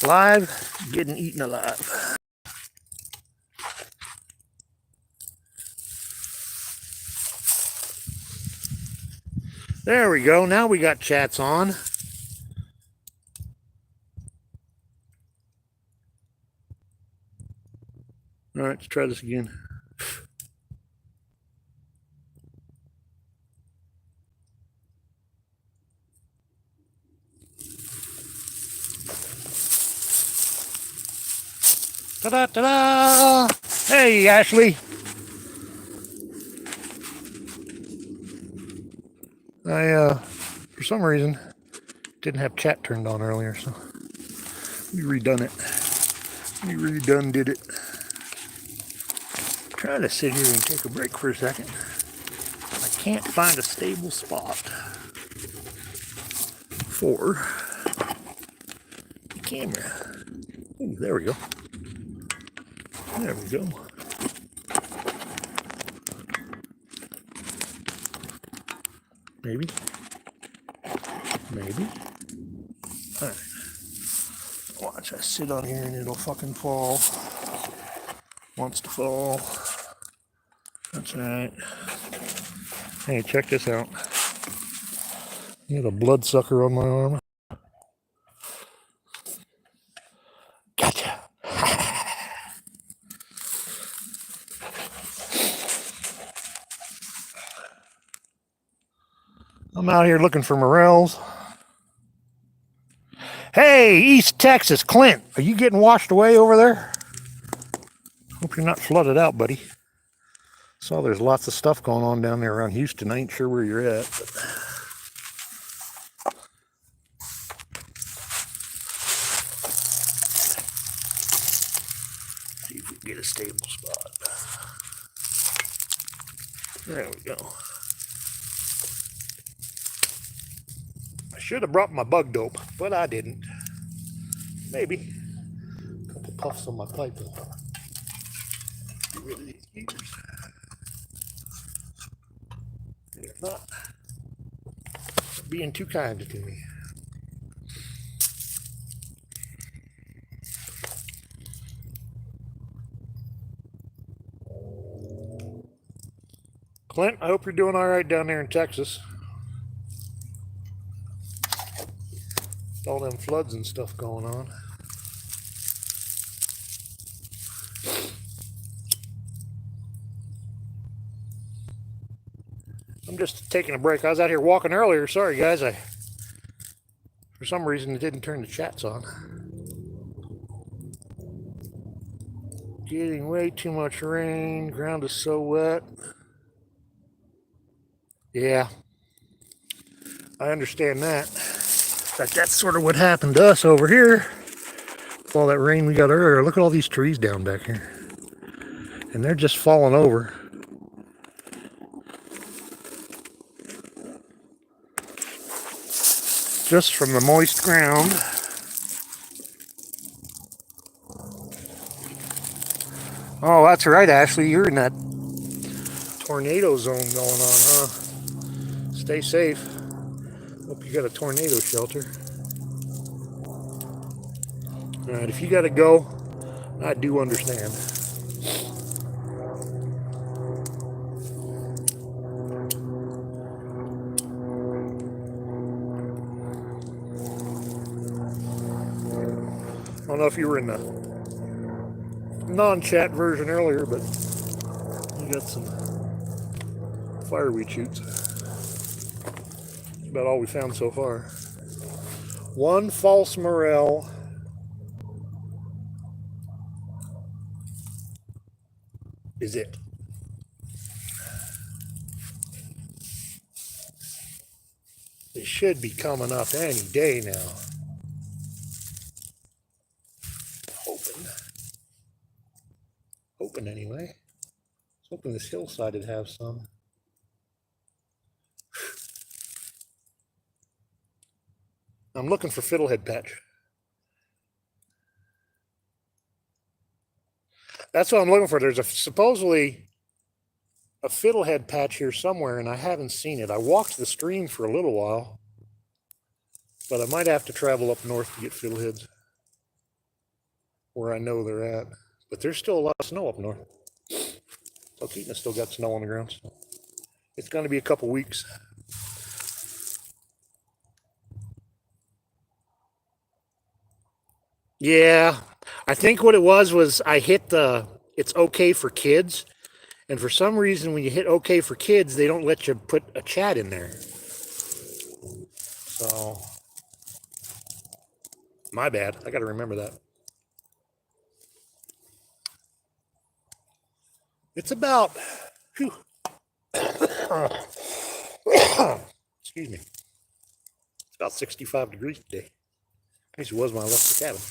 Live, getting eaten alive. There we go. Now we got chats on. All right, let's try this again. Ta-da, ta-da! Hey, Ashley. I, for some reason, didn't have chat turned on earlier, so we redone it. Did it. Try to sit here and take a break for a second. I can't find a stable spot for the camera. Ooh, there we go. There we go. Maybe. All right. Watch, I sit on here and it'll fucking fall. Wants to fall. That's right. Hey, check this out. I got a bloodsucker on my arm. Gotcha. I'm out here looking for morels. Hey, East Texas, Clint, are you getting washed away over there? Hope you're not flooded out, buddy. Saw there's lots of stuff going on down there around Houston. I ain't sure where you're at, but see if we can get a stable spot. There we go. I should have brought my bug dope, but I didn't. Maybe. A couple puffs on my pipe. Get rid of these gears. They're not being too kind to me. Clint, I hope you're doing all right down there in Texas. All them floods and stuff going on. I'm just taking a break. I was out here walking earlier. Sorry, guys. For some reason, it didn't turn the chats on. Getting way too much rain. Ground is so wet. Yeah, I understand that. In fact, that's sort of what happened to us over here. With all that rain we got earlier. Look at all these trees down back here. And they're just falling over. Just from the moist ground. Oh, that's right, Ashley. You're in that tornado zone going on, huh? Stay safe. Hope you got a tornado shelter. Alright, if you gotta go, I do understand. I don't know if you were in the non-chat version earlier, but you got some fireweed shoots. That's about all we found so far. One false morel. Is it. It should be coming up any day now. Hoping anyway. I was hoping this hillside would have some. I'm looking for fiddlehead patch. That's what I'm looking for. There's supposedly a fiddlehead patch here somewhere, and I haven't seen it. I walked the stream for a little while, but I might have to travel up north to get fiddleheads. where I know they're at. But there's still a lot of snow up north. So Keaton's still got snow on the ground. So it's going to be a couple weeks. Yeah, I think what it was I hit the it's okay for kids. And for some reason, when you hit okay for kids, they don't let you put a chat in there. So, my bad. I got to remember that. It's about, whew, excuse me. It's about 65 degrees today. At least it was when I left the cabin.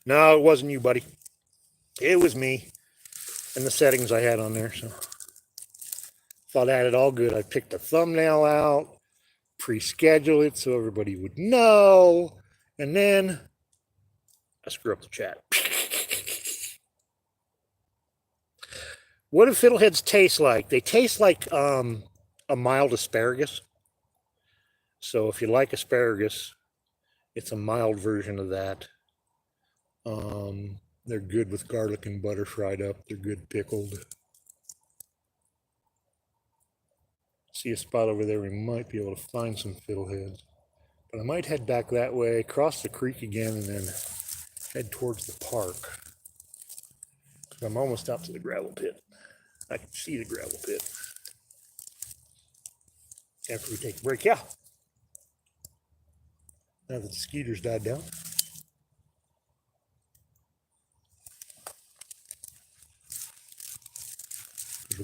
No, it wasn't you, buddy. It was me and the settings I had on there. So, thought I had it all good. I picked the thumbnail out, pre-schedule it so everybody would know, and then I screw up the chat. What do fiddleheads taste like? They taste like a mild asparagus. So if you like asparagus, it's a mild version of that. They're good with garlic and butter fried up. They're good pickled. See a spot over there, we might be able to find some fiddleheads. But I might head back that way, cross the creek again, and then head towards the park. I'm almost out to the gravel pit. I can see the gravel pit. After we take a break, yeah. Now that the skeeters died down.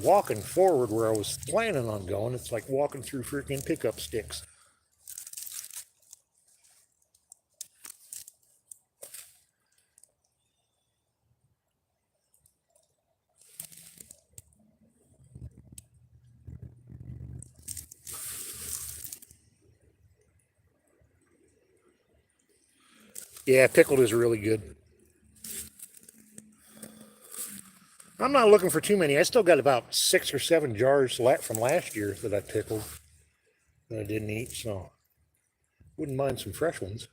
Walking forward where I was planning on going, it's like walking through freaking pickup sticks. Yeah, pickled is really good. I'm not looking for too many. I still got about 6 or 7 jars from last year that I pickled that I didn't eat, so wouldn't mind some fresh ones.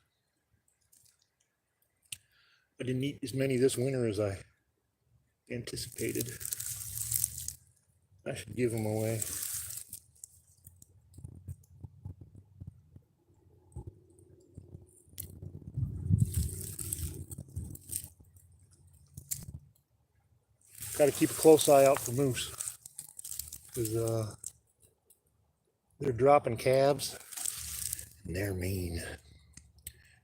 I didn't eat as many this winter as I anticipated. I should give them away. Got to keep a close eye out for moose, because they're dropping calves and they're mean.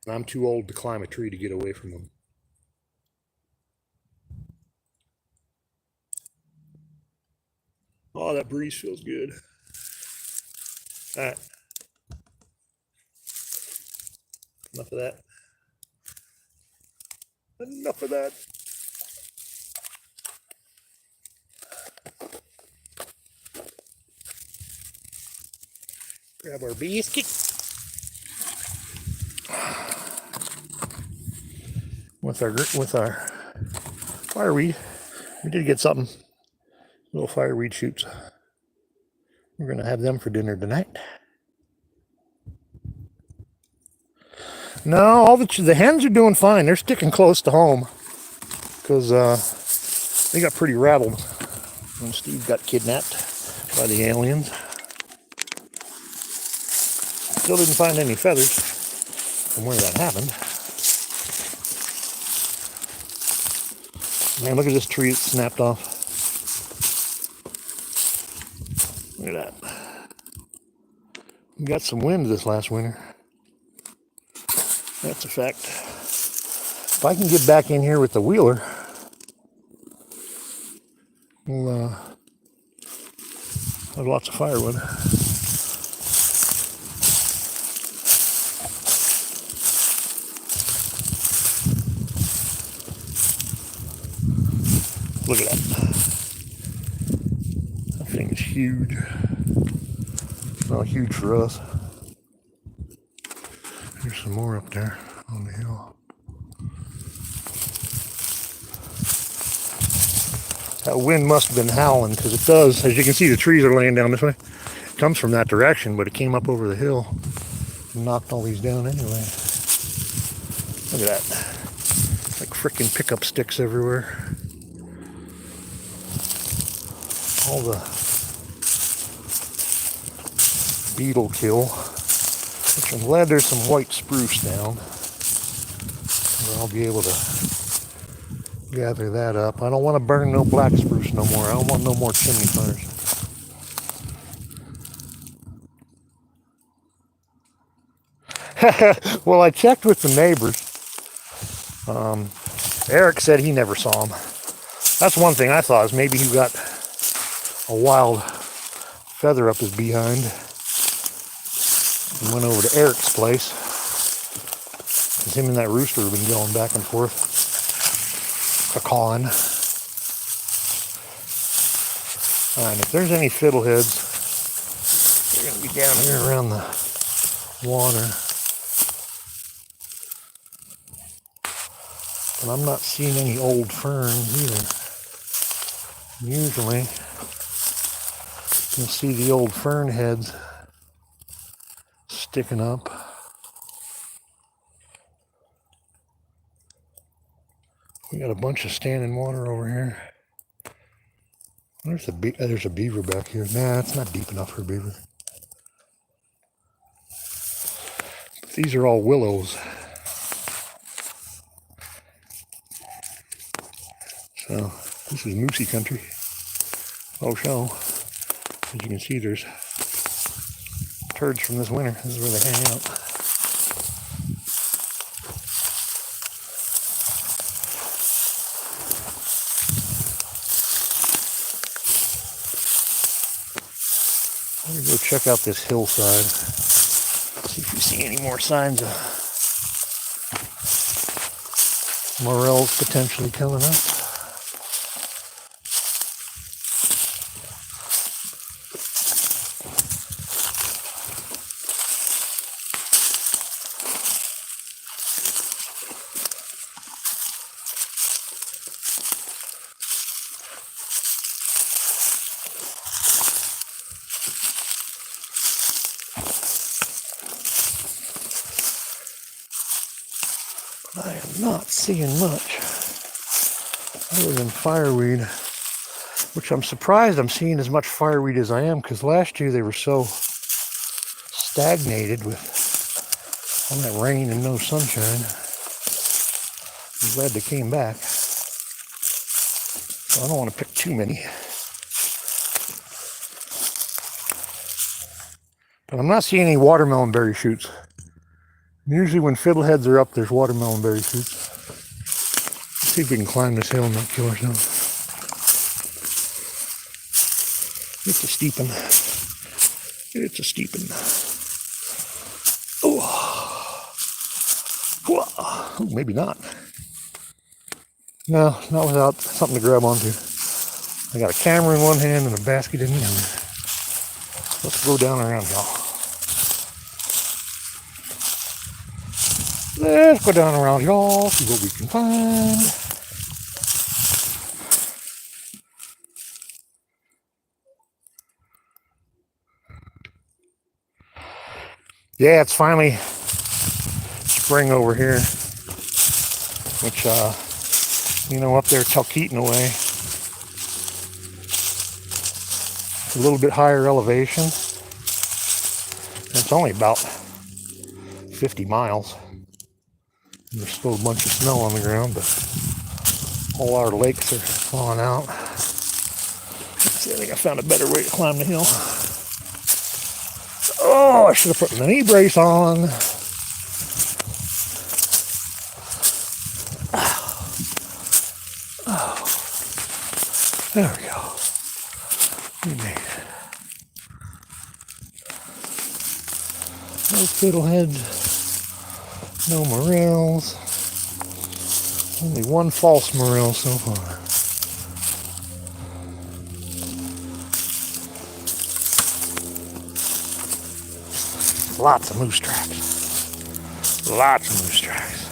And I'm too old to climb a tree to get away from them. Oh, that breeze feels good. All right. Enough of that. Enough of that. Grab our biscuit. With our fireweed, we did get something. Little fireweed shoots. We're gonna have them for dinner tonight. No, all the hens are doing fine. They're sticking close to home because they got pretty rattled when Steve got kidnapped by the aliens. Still didn't find any feathers from where that happened. Man, look at this tree that snapped off. Look at that. We got some wind this last winter. That's a fact. If I can get back in here with the wheeler, we'll have lots of firewood. Look at that. That thing is huge. Not huge for us. There's some more up there on the hill. That wind must have been howling, because it does. As you can see, the trees are laying down this way. It comes from that direction, but it came up over the hill and knocked all these down anyway. Look at that. Like frickin' pickup sticks everywhere. All the beetle kill. Which I'm glad there's some white spruce down. And I'll be able to gather that up. I don't want to burn no black spruce no more. I don't want no more chimney fires. Well, I checked with the neighbors. Eric said he never saw him. That's one thing I thought, is maybe he got a wild feather up his behind and went over to Eric's place. Because him and that rooster have been going back and forth, cawing. And if there's any fiddleheads, they're going to be down here around the water. And I'm not seeing any old ferns either. Usually, you'll see the old fern heads sticking up. We got a bunch of standing water over here. There's a beaver back here. Nah, it's not deep enough for a beaver. But these are all willows. So, this is moosey country. Oh, so, as you can see, there's turds from this winter. This is where they hang out. I'm going to go check out this hillside. See if we see any more signs of morels potentially coming up. I am not seeing much other than fireweed, which I'm surprised I'm seeing as much fireweed as I am, because last year they were so stagnated with all that rain and no sunshine. I'm glad they came back. So I don't want to pick too many. But I'm not seeing any watermelon berry shoots. Usually when fiddleheads are up, there's watermelon berry shoots. Let's see if we can climb this hill and not kill ourselves. It's a steepin'. It's a steepin'. Oh, maybe not. No, not without something to grab onto. I got a camera in one hand and a basket in the other. Let's go down around, y'all. Let's go down around, y'all, see what we can find. Yeah, it's finally spring over here, which, you know, up there Talkeeton away, it's a little bit higher elevation. And it's only about 50 miles. There's still a bunch of snow on the ground, but all our lakes are thawing out. Let's see, I think I found a better way to climb the hill. Oh, I should have put my knee brace on. Oh, there we go. We made it. No fiddleheads. No morels. Only one false morel so far. Lots of moose tracks. Lots of moose tracks.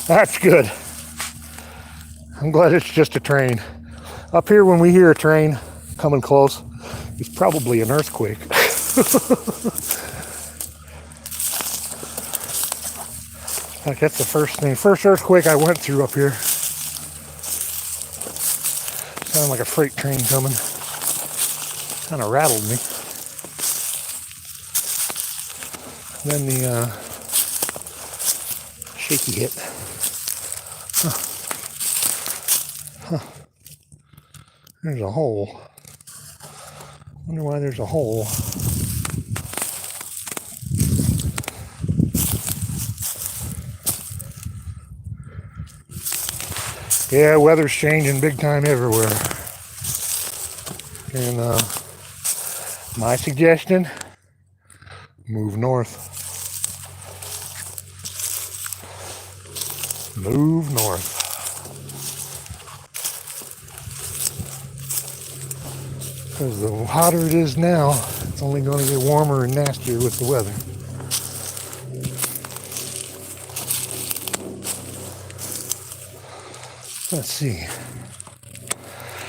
That's good. I'm glad it's just a train. Up here, when we hear a train coming close, it's probably an earthquake. Like, that's the first thing. First earthquake I went through up here. Sounded like a freight train coming. Kind of rattled me. Then the shaky hit. Huh. There's a hole. Wonder why there's a hole. Yeah, weather's changing big time everywhere. And my suggestion, move north. Move north. Because the hotter it is now, it's only going to get warmer and nastier with the weather. Let's see. I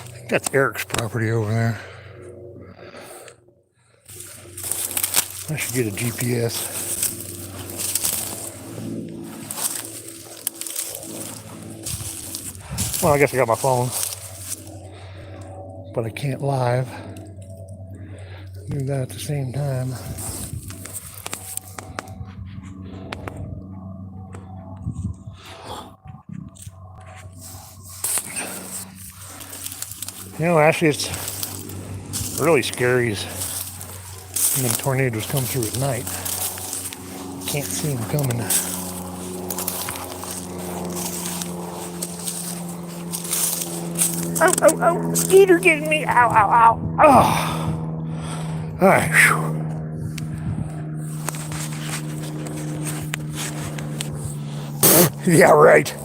think that's Eric's property over there. I should get a GPS. Well, I guess I got my phone, but I can't live. Do that at the same time. You know, actually, it's really scary when tornadoes come through at night. Can't see them coming. Oh, oh, oh, mosquito getting me. Ow, ow, ow. Oh. All right. Yeah, right.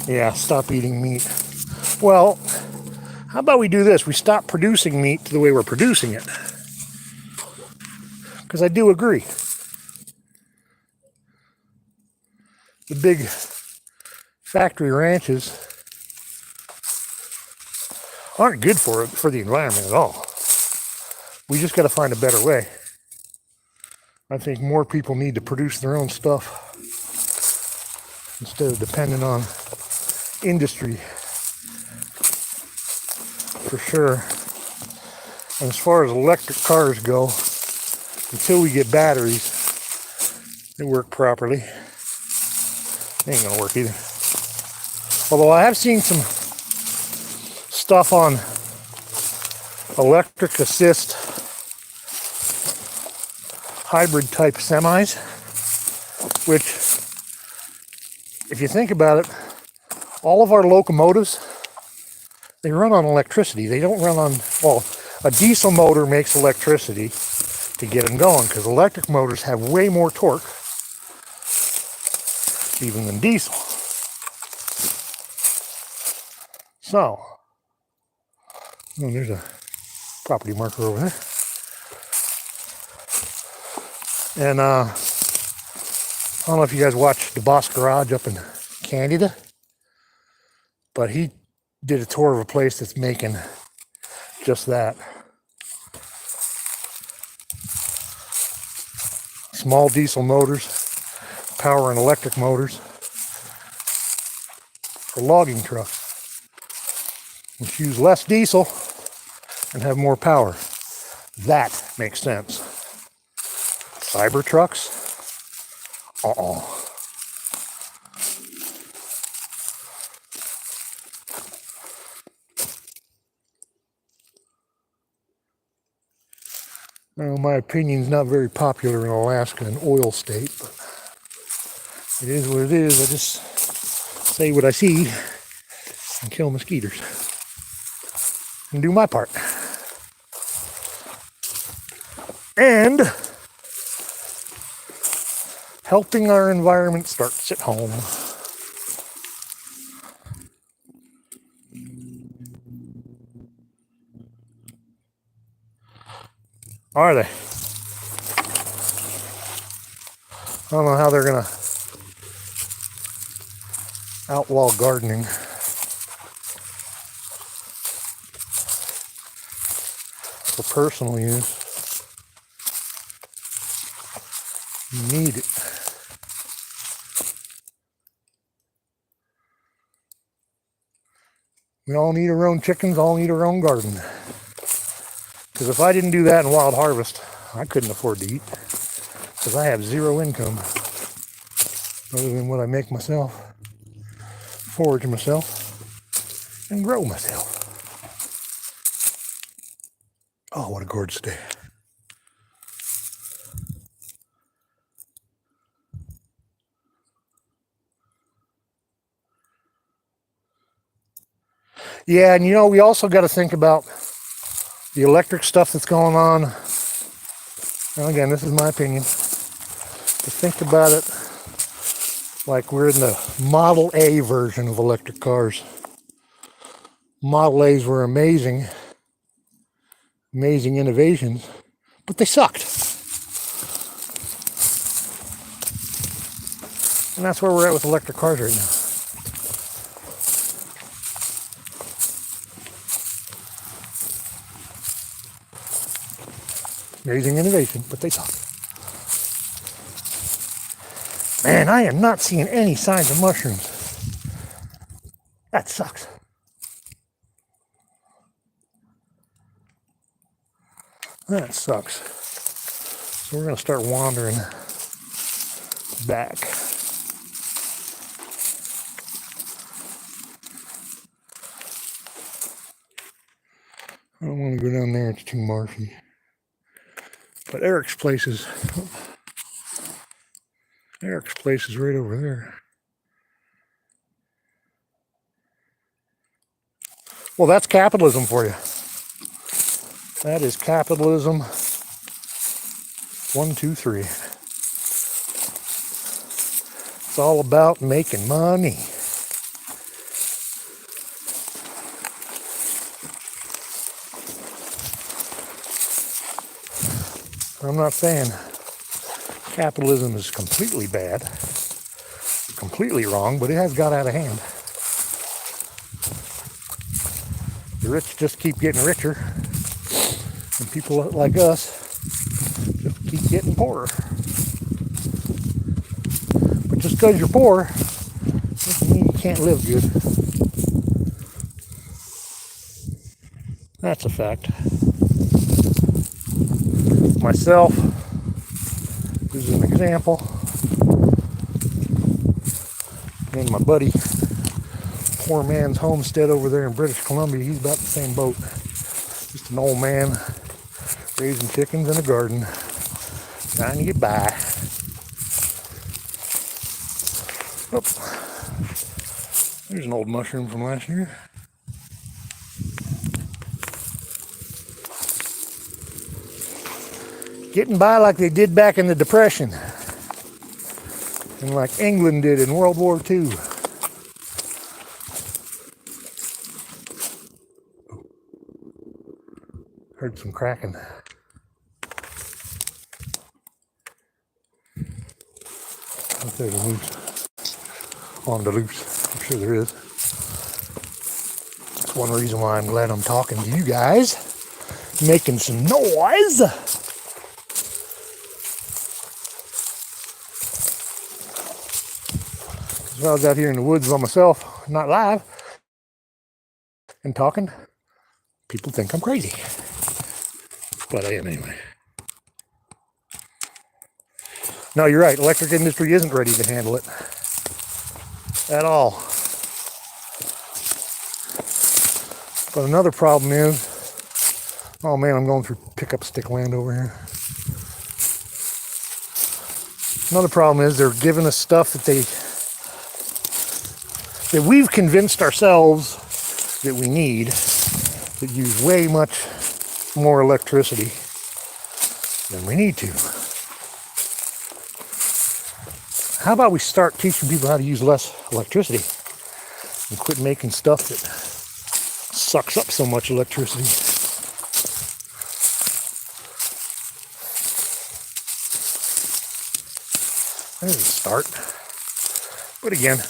Yeah, stop eating meat. Well, how about we do this? We stop producing meat the way we're producing it. Because I do agree. The big factory ranches aren't good for the environment at all. We just got to find a better way. I think more people need to produce their own stuff instead of depending on industry, for sure. And as far as electric cars go, until we get batteries that work properly, they ain't gonna work either. Although I have seen some stuff on electric assist hybrid type semis, which, if you think about it, all of our locomotives, they run on electricity. They don't run on, well, a diesel motor makes electricity to get them going, because electric motors have way more torque even than diesel. So, oh, there's a property marker over there. And I don't know if you guys watched the Boss Garage up in Canada, but he did a tour of a place that's making just that. Small diesel motors, power and electric motors for logging trucks, which use less diesel and have more power. That makes sense. Cyber trucks? Well, my opinion's not very popular in Alaska, an oil state, but it is what it is. I just say what I see and kill mosquitoes and do my part. And helping our environment starts at home. Are they? I don't know how they're gonna outlaw gardening. For personal use. You need it. We all need our own chickens, all need our own garden. Because if I didn't do that in Wild Harvest, I couldn't afford to eat. Because I have zero income other than what I make myself, forage myself, and grow myself. Oh, what a gorgeous day. Yeah, and you know, we also got to think about the electric stuff that's going on. Now again, this is my opinion. To think about it like we're in the Model A version of electric cars. Model A's were amazing innovations, but they sucked. And that's where we're at with electric cars right now. Amazing innovation, but they suck. Man, I am not seeing any signs of mushrooms. That sucks. That sucks. So we're going to start wandering back. I don't want to go down there, it's too marshy. But Eric's place is right over there. Well, that's capitalism for you. That is capitalism 1, 2, 3. It's all about making money. I'm not saying capitalism is completely bad, completely wrong, but it has got out of hand. The rich just keep getting richer, and people like us just keep getting poorer. But just because you're poor doesn't mean you can't live good. That's a fact. Myself, this is an example. And my buddy, poor man's homestead over there in British Columbia, he's about the same boat. Just an old man raising chickens in a garden, trying to get by. Oh, there's an old mushroom from last year. Getting by like they did back in the Depression, and like England did in World War II. Heard some cracking. I think there's a moose on the loose. I'm sure there is. That's one reason why I'm glad I'm talking to you guys, making some noise. If I was out here in the woods by myself, not live, and talking, people think I'm crazy. But I am anyway. No, you're right. Electric industry isn't ready to handle it at all. But another problem is, oh man, I'm going through pickup stick land over here. Another problem is they're giving us stuff that we've convinced ourselves that we need, that use way much more electricity than we need to. How about we start teaching people how to use less electricity and quit making stuff that sucks up so much electricity? There's a start. But again,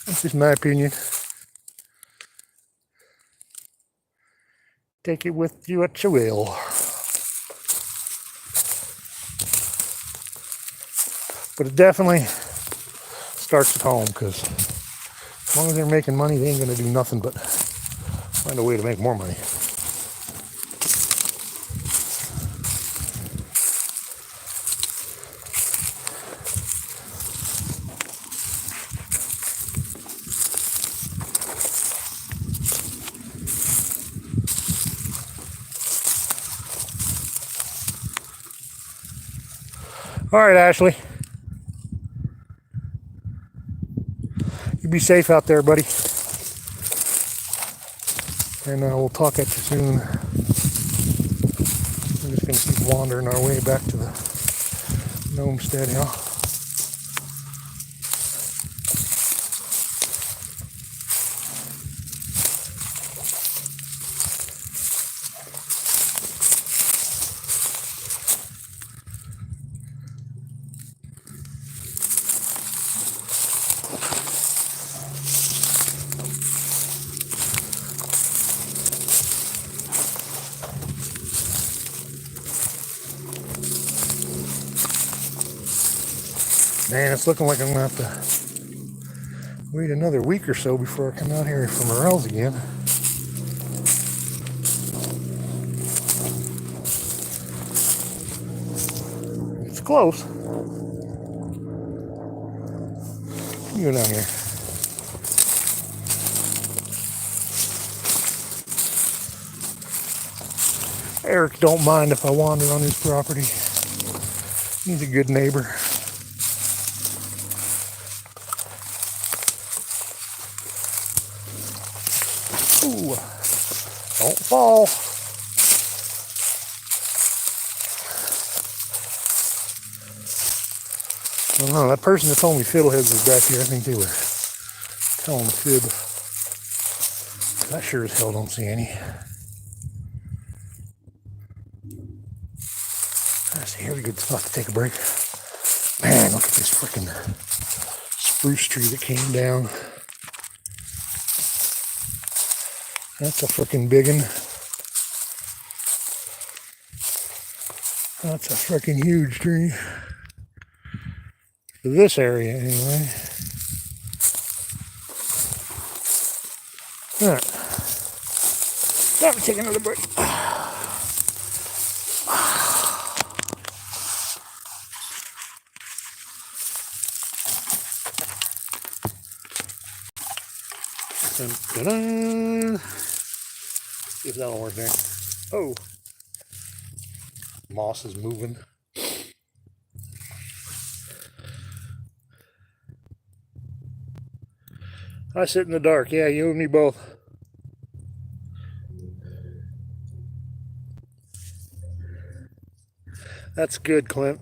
That's just my opinion. Take it with you what you will. But it definitely starts at home, because as long as they're making money, they ain't going to do nothing but find a way to make more money. All right, Ashley. You be safe out there, buddy. And we'll talk at you soon. We're just going to keep wandering our way back to the Gnomestead Hill. Man, it's looking like I'm going to have to wait another week or so before I come out here for morels again. It's close. You go down here. Eric don't mind if I wander on his property. He's a good neighbor. Ooh, don't fall. I don't know, that person that told me fiddleheads was back here, I think they were telling the fib. I sure as hell don't see any. I see, here's a good spot to take a break. Man, look at this freaking spruce tree that came down. That's a freaking big one. That's a freaking huge tree. For this area, anyway. Alright. Time to take another break. Dun-dun-dun. See if that'll work there. Oh. Moss is moving. I sit in the dark. Yeah, you and me both. That's good, Clint.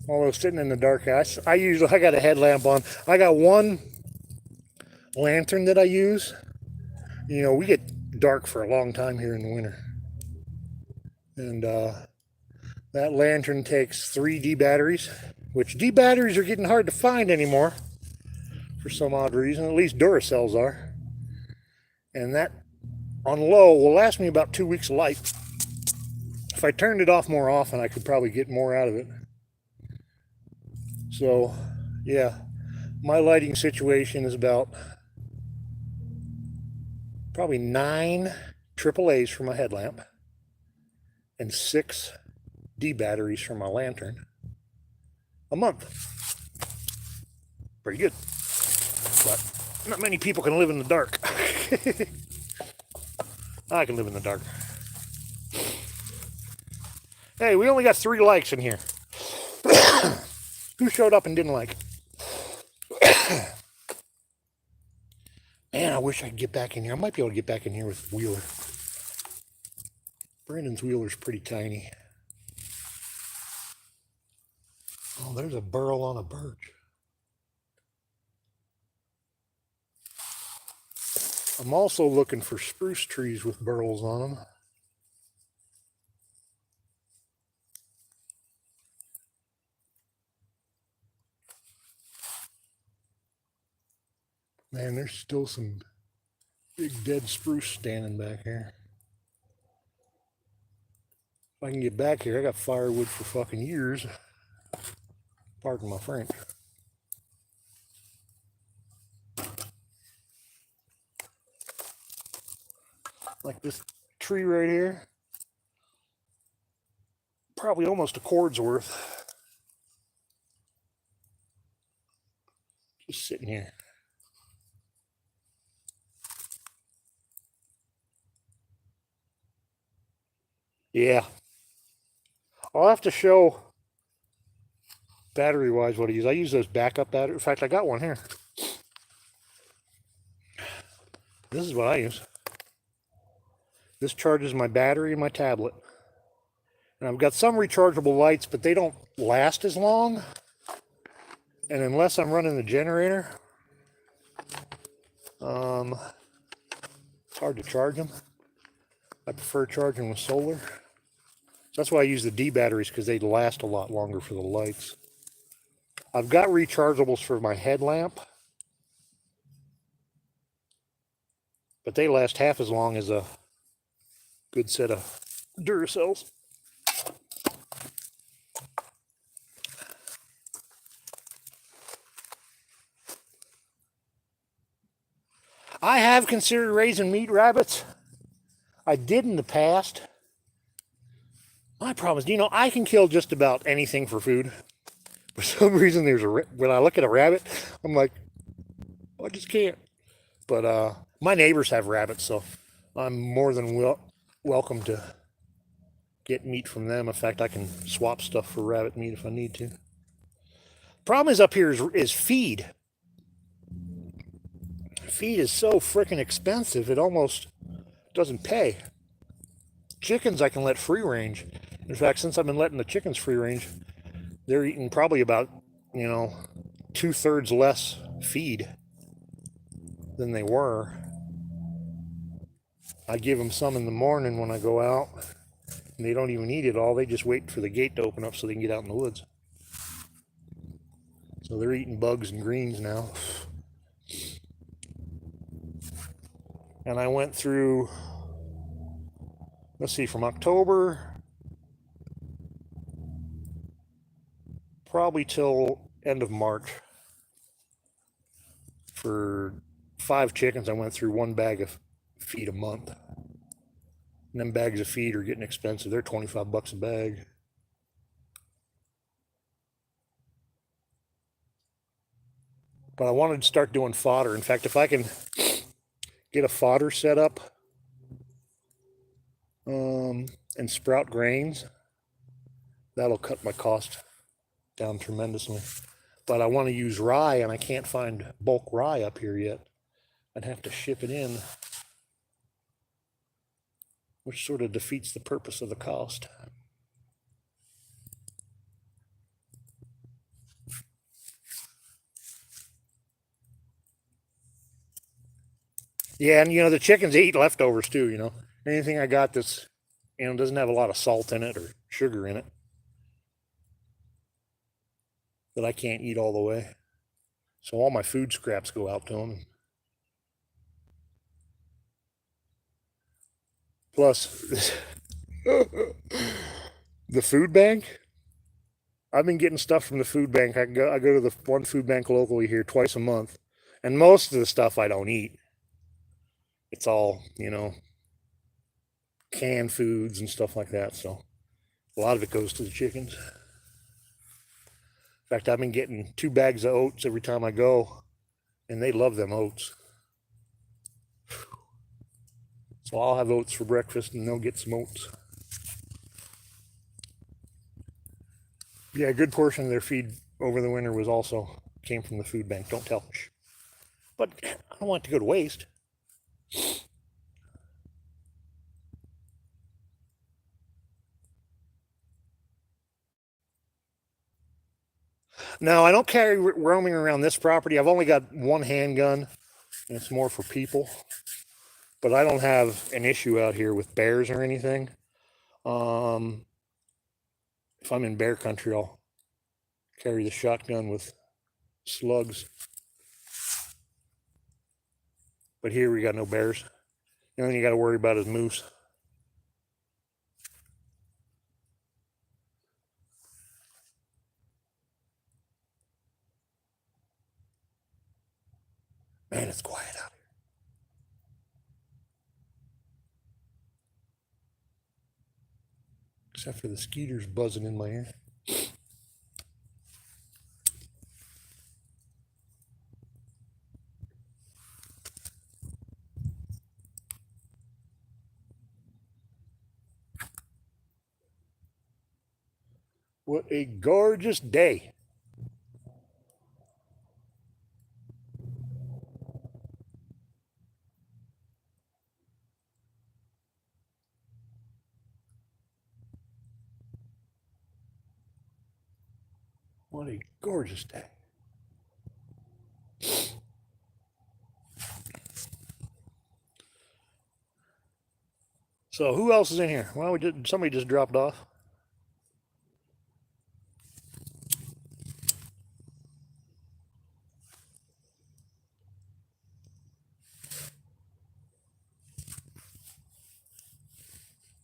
Although sitting in the dark, I got a headlamp on. I got one lantern that I use. You know, we get dark for a long time here in the winter. And that lantern takes 3 D batteries, which D batteries are getting hard to find anymore for some odd reason. At least Duracells are. And that on low will last me about 2 weeks of light. If I turned it off more often, I could probably get more out of it. So, yeah, my lighting situation is about probably 9 AAAs for my headlamp and 6 D batteries for my lantern a month. Pretty good. But not many people can live in the dark. I can live in the dark. Hey, we only got 3 likes in here. Who showed up and didn't like? Man, I wish I could get back in here. I might be able to get back in here with Wheeler. Brandon's Wheeler's pretty tiny. Oh, there's a burl on a birch. I'm also looking for spruce trees with burls on them. Man, there's still some big dead spruce standing back here. If I can get back here, I got firewood for fucking years. Pardon my French. Like this tree right here. Probably almost a cord's worth. Just sitting here. Yeah. I'll have to show battery-wise what I use. I use those backup batteries. In fact, I got one here. This is what I use. This charges my battery and my tablet. And I've got some rechargeable lights, but they don't last as long. And unless I'm running the generator, it's hard to charge them. I prefer charging with solar. So that's why I use the D batteries, because they last a lot longer for the lights. I've got rechargeables for my headlamp, but they last half as long as a good set of Duracells. I have considered raising meat rabbits. I did in the past. My problem is, I can kill just about anything for food. For some reason, when I look at a rabbit, I'm like, I just can't. But my neighbors have rabbits, so I'm more than welcome to get meat from them. In fact, I can swap stuff for rabbit meat if I need to. Problem is up here is feed. Feed is so freaking expensive, it almost doesn't pay. Chickens I can let free range. In fact, since I've been letting the chickens free range, they're eating probably about, 2/3 less feed than they were. I give them some in the morning when I go out, and they don't even eat it all. They just wait for the gate to open up so they can get out in the woods. So they're eating bugs and greens now. And I went through, let's see, from October probably till end of March. For 5 chickens, I went through 1 bag of feed a month. And them bags of feed are getting expensive. They're $25 a bag. But I wanted to start doing fodder. In fact, if I can get a fodder set up and sprout grains, that'll cut my cost down tremendously. But I want to use rye, and I can't find bulk rye up here yet. I'd have to ship it in, which sort of defeats the purpose of the cost. Yeah, and the chickens eat leftovers too, Anything I got that's, doesn't have a lot of salt in it or sugar in it that I can't eat all the way. So all my food scraps go out to them. Plus, the food bank, I've been getting stuff from the food bank. I go to the one food bank locally here twice a month, and most of the stuff I don't eat. It's all, canned foods and stuff like that. So a lot of it goes to the chickens. In fact, I've been getting 2 bags of oats every time I go, and they love them oats. So I'll have oats for breakfast, and they'll get some oats. Yeah, a good portion of their feed over the winter came from the food bank. Don't tell. But I don't want it to go to waste. No, I don't carry roaming around this property. I've only got 1 handgun, and it's more for people. But I don't have an issue out here with bears or anything. If I'm in bear country, I'll carry the shotgun with slugs. But here we got no bears. The only thing you got to worry about is moose. Man, it's quiet out here. Except for the skeeters buzzing in my ear. What a gorgeous day. What a gorgeous day. So who else is in here? Well, somebody just dropped off.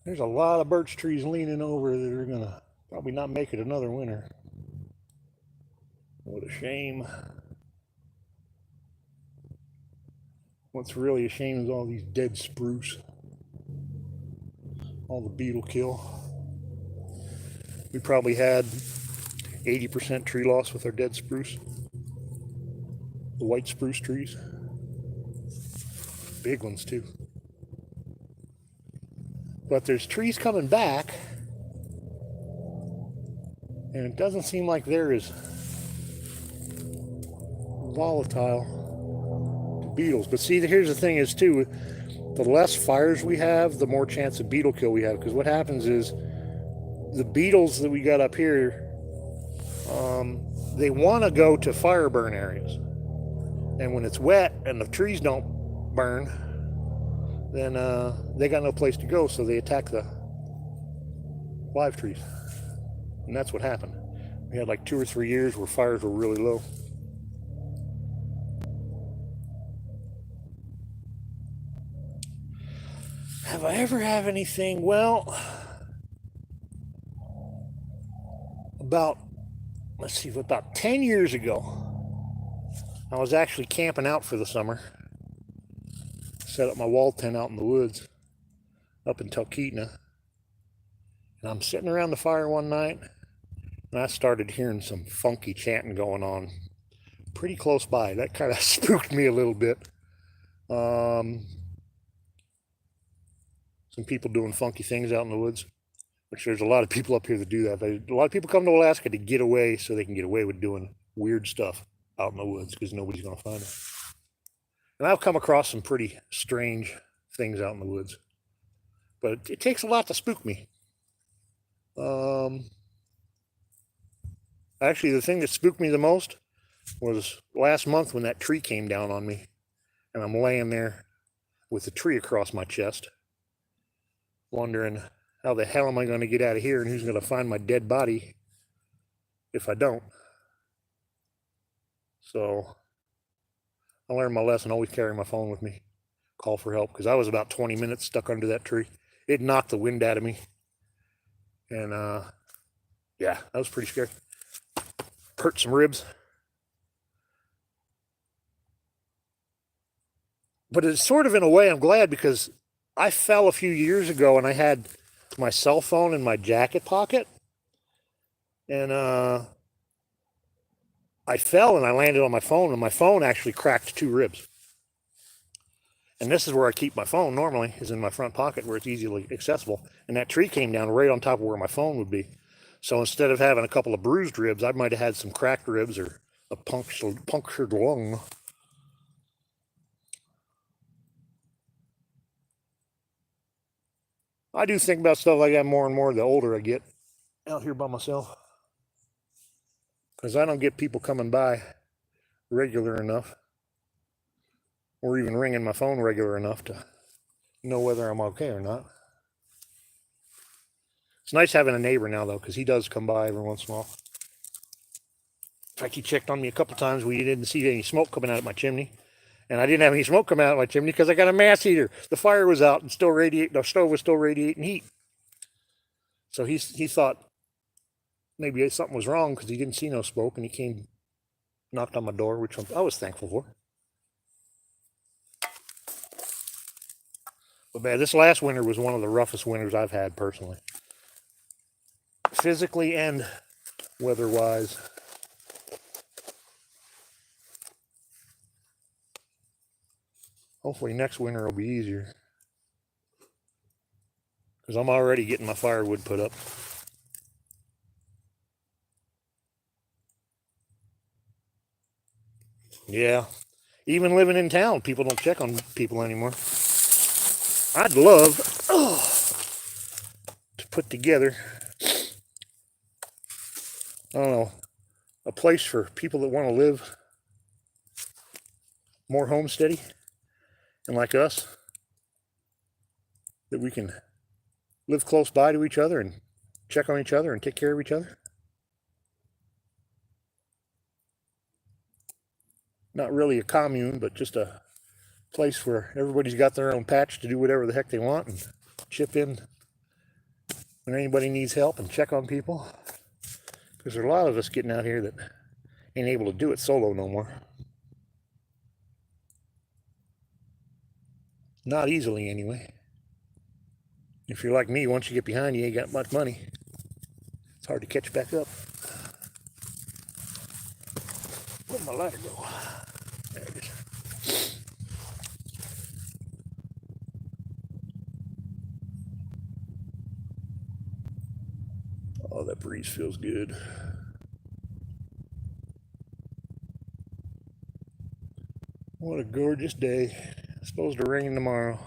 There's a lot of birch trees leaning over that are gonna probably not make it another winter. What a shame. What's really a shame is all these dead spruce. All the beetle kill. We probably had 80% tree loss with our dead spruce. The white spruce trees. Big ones too. But there's trees coming back, and it doesn't seem like they're as volatile to beetles. But see, here's the thing is too, the less fires we have, the more chance of beetle kill we have. Because what happens is, the beetles that we got up here, they want to go to fire burn areas. And when it's wet and the trees don't burn, then they got no place to go, so they attack the live trees. And that's what happened. We had like 2 or 3 years where fires were really low. Have I ever had anything? Well, about 10 years ago, I was actually camping out for the summer. Set up my wall tent out in the woods up in Talkeetna. And I'm sitting around the fire one night, and I started hearing some funky chanting going on pretty close by. That kind of spooked me a little bit. Some people doing funky things out in the woods, which there's a lot of people up here that do that. A lot of people come to Alaska to get away so they can get away with doing weird stuff out in the woods because nobody's going to find them. And I've come across some pretty strange things out in the woods. But it takes a lot to spook me. Actually, the thing that spooked me the most was last month when that tree came down on me. And I'm laying there with the tree across my chest, wondering how the hell am I going to get out of here and who's going to find my dead body if I don't. So I learned my lesson, always carry my phone with me, call for help, because I was about 20 minutes stuck under that tree. It knocked the wind out of me. And yeah, that was pretty scary. Hurt some ribs. But it's sort of in a way I'm glad, because I fell a few years ago and I had my cell phone in my jacket pocket. And I fell and I landed on my phone, and my phone actually cracked 2 ribs. And this is where I keep my phone normally, is in my front pocket where it's easily accessible. And that tree came down right on top of where my phone would be. So instead of having a couple of bruised ribs, I might have had some cracked ribs or a punctured lung. I do think about stuff like that more and more the older I get out here by myself. Because I don't get people coming by regular enough, or even ringing my phone regular enough to know whether I'm okay or not. It's nice having a neighbor now, though, because he does come by every once in a while. In fact, he checked on me a couple times. We didn't see any smoke coming out of my chimney. And I didn't have any smoke come out of my chimney because I got a mass heater. The fire was out and still radiating. The stove was still radiating heat. So he thought maybe something was wrong because he didn't see no smoke, and he came, knocked on my door, which I was thankful for. But man, this last winter was one of the roughest winters I've had personally, physically and weather-wise. Hopefully next winter will be easier, because I'm already getting my firewood put up. Yeah, even living in town, people don't check on people anymore. I'd love to put together, I don't know, a place for people that want to live more homesteady and like us, that we can live close by to each other and check on each other and take care of each other. Not really a commune, but just a place where everybody's got their own patch to do whatever the heck they want and chip in when anybody needs help and check on people. Because there are a lot of us getting out here that ain't able to do it solo no more. Not easily, anyway. If you're like me, once you get behind, you ain't got much money. It's hard to catch back up. Where'd my lighter go? There it is. Oh, that breeze feels good. What a gorgeous day. It's supposed to rain tomorrow.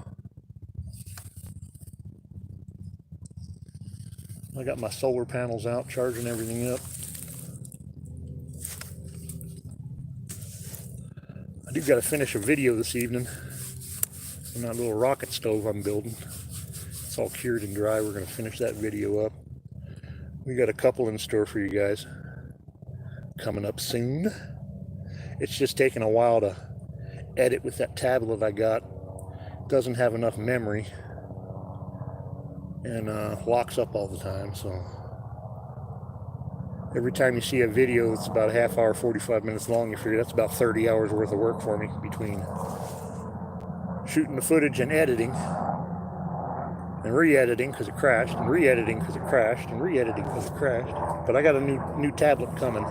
I got my solar panels out, charging everything up. I do got to finish a video this evening on that little rocket stove I'm building. It's all cured and dry. We're going to finish that video up. We got a couple in store for you guys coming up soon. It's just taking a while to edit with that tablet I got. It doesn't have enough memory and locks up all the time. So every time you see a video that's about a half hour, 45 minutes long, you figure that's about 30 hours worth of work for me between shooting the footage and editing and re-editing because it crashed and re-editing because it crashed and re-editing because it crashed. But I got a new tablet coming.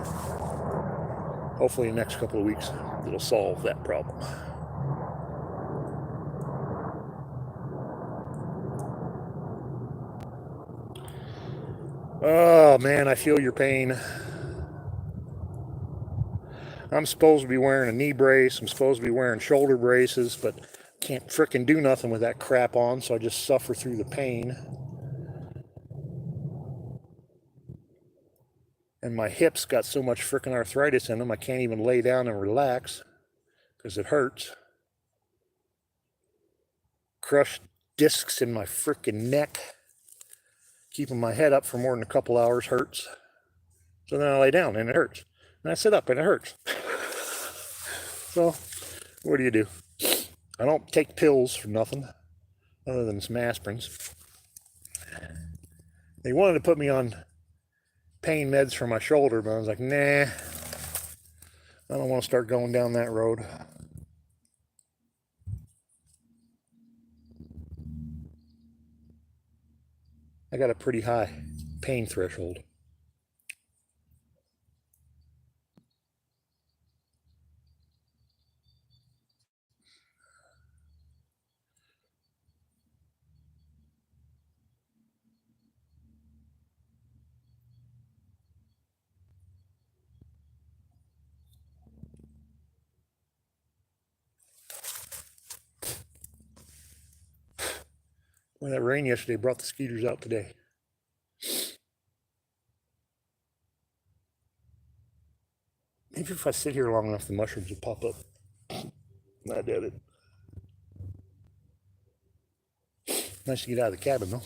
Hopefully in the next couple of weeks it'll solve that problem. Oh man, I feel your pain. I'm supposed to be wearing a knee brace. I'm supposed to be wearing shoulder braces, but can't frickin' do nothing with that crap on, so I just suffer through the pain. And my hips got so much frickin' arthritis in them, I can't even lay down and relax because it hurts. Crushed discs in my frickin' neck. Keeping my head up for more than a couple hours hurts. So then I lay down and it hurts. And I sit up and it hurts. So, what do you do? I don't take pills for nothing other than some aspirins. They wanted to put me on pain meds for my shoulder, but I was like, nah, I don't want to start going down that road. I got a pretty high pain threshold. Well, that rain yesterday brought the skeeters out today. Maybe if I sit here long enough, the mushrooms will pop up. I doubt it. Nice to get out of the cabin, though.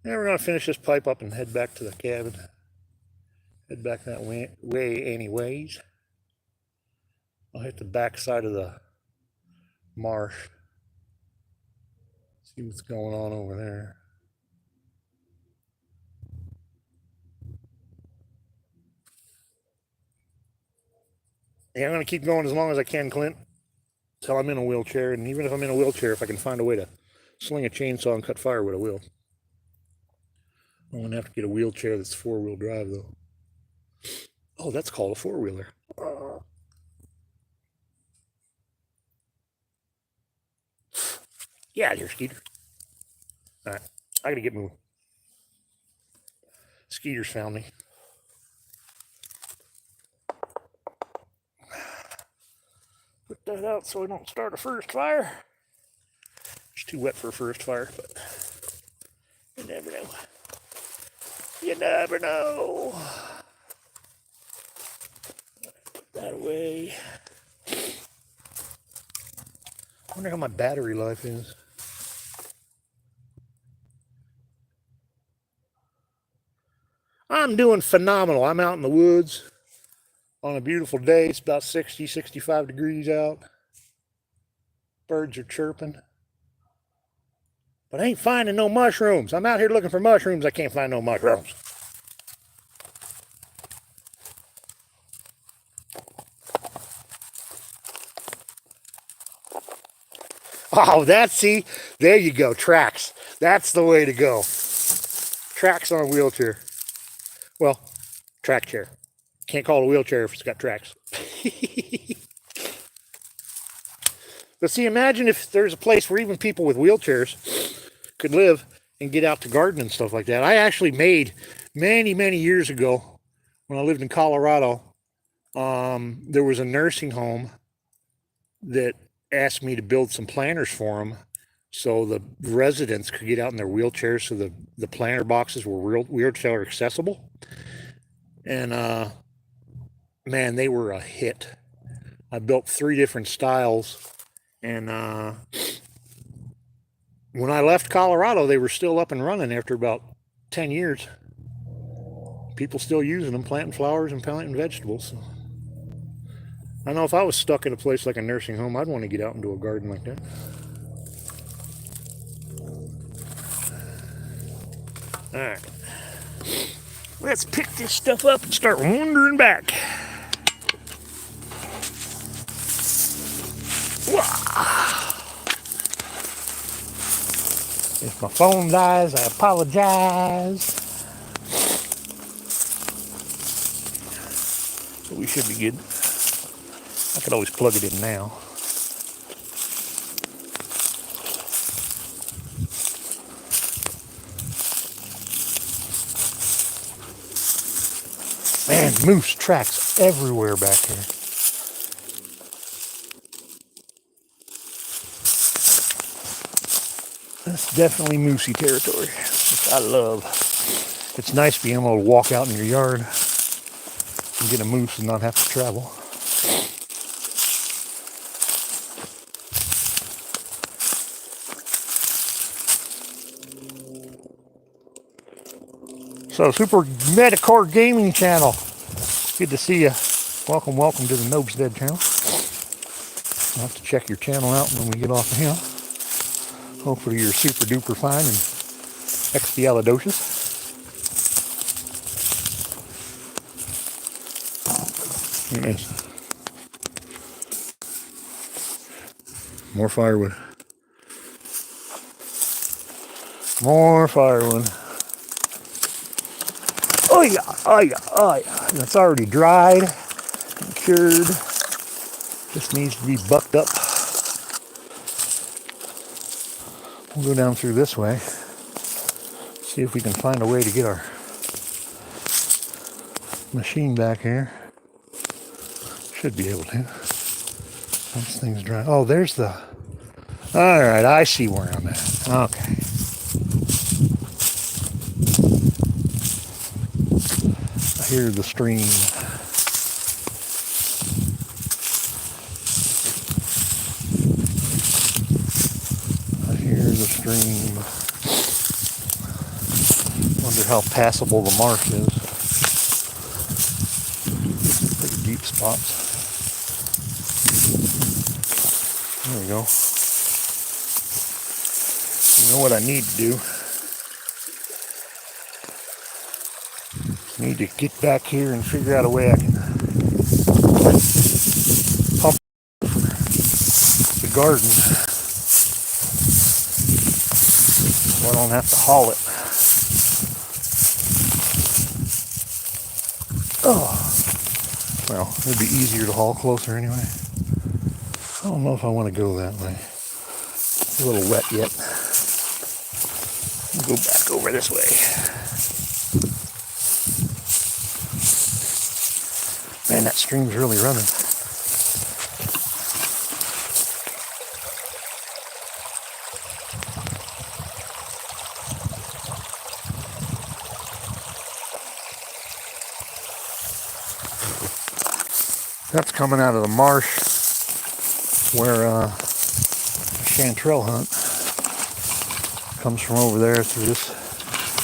And we're going to finish this pipe up and head back to the cabin. Head back that way anyways. I'll hit the back side of the marsh. See what's going on over there. Yeah, I'm going to keep going as long as I can, Clint, until I'm in a wheelchair. And even if I'm in a wheelchair, if I can find a way to sling a chainsaw and cut firewood, I will. I'm going to have to get a wheelchair that's four-wheel drive, though. Oh, that's called a four-wheeler. Yeah, there, Skeeter. All right, I got to get moving. Skeeter's found me. Put that out so I don't start a first fire. It's too wet for a first fire, but you never know. You never know. Put that away. I wonder how my battery life is. I'm doing phenomenal. I'm out in the woods on a beautiful day. It's about 60, 65 degrees out. Birds are chirping. But I ain't finding no mushrooms. I'm out here looking for mushrooms. I can't find no mushrooms. Oh, see, there you go, tracks. That's the way to go. Tracks on a wheelchair. Well, track chair. Can't call it a wheelchair if it's got tracks. But see, imagine if there's a place where even people with wheelchairs could live and get out to garden and stuff like that. I actually made many, many years ago when I lived in Colorado, there was a nursing home that asked me to build some planters for them so the residents could get out in their wheelchairs, so the planter boxes were wheelchair accessible. And man, they were a hit. I built 3 different styles, and when I left Colorado, they were still up and running after about 10 years. People still using them, planting flowers and planting vegetables. So I know if I was stuck in a place like a nursing home, I'd want to get out and do a garden like that. All right. Let's pick this stuff up and start wandering back. If my phone dies, I apologize. But we should be good. I could always plug it in now. Man, moose tracks everywhere back here. That's definitely moosey territory, which I love. It's nice being able to walk out in your yard and get a moose and not have to travel. So, Super Metacore Gaming Channel. Good to see you. Welcome to the Gnomestead channel. I'll have to check your channel out when we get off of here. Hopefully you're super duper fine and expialidocious. Yes. More firewood. More firewood. Oh yeah, oh yeah, oh yeah. It's already dried and cured. Just needs to be bucked up. We'll go down through this way. See if we can find a way to get our machine back here. Should be able to. This thing's dry. Oh, there's the... Alright, I see where I'm at. Okay. I hear the stream. I hear the stream. Wonder how passable the marsh is. Pretty deep spots. There we go. You know what I need to do? Need to get back here and figure out a way I can pump the garden so I don't have to haul it. Oh, well, it'd be easier to haul closer anyway. I don't know if I want to go that way. It's a little wet yet. I'll go back over this way. Man, that stream's really running. That's coming out of the marsh where chanterelle hunt comes from over there through this,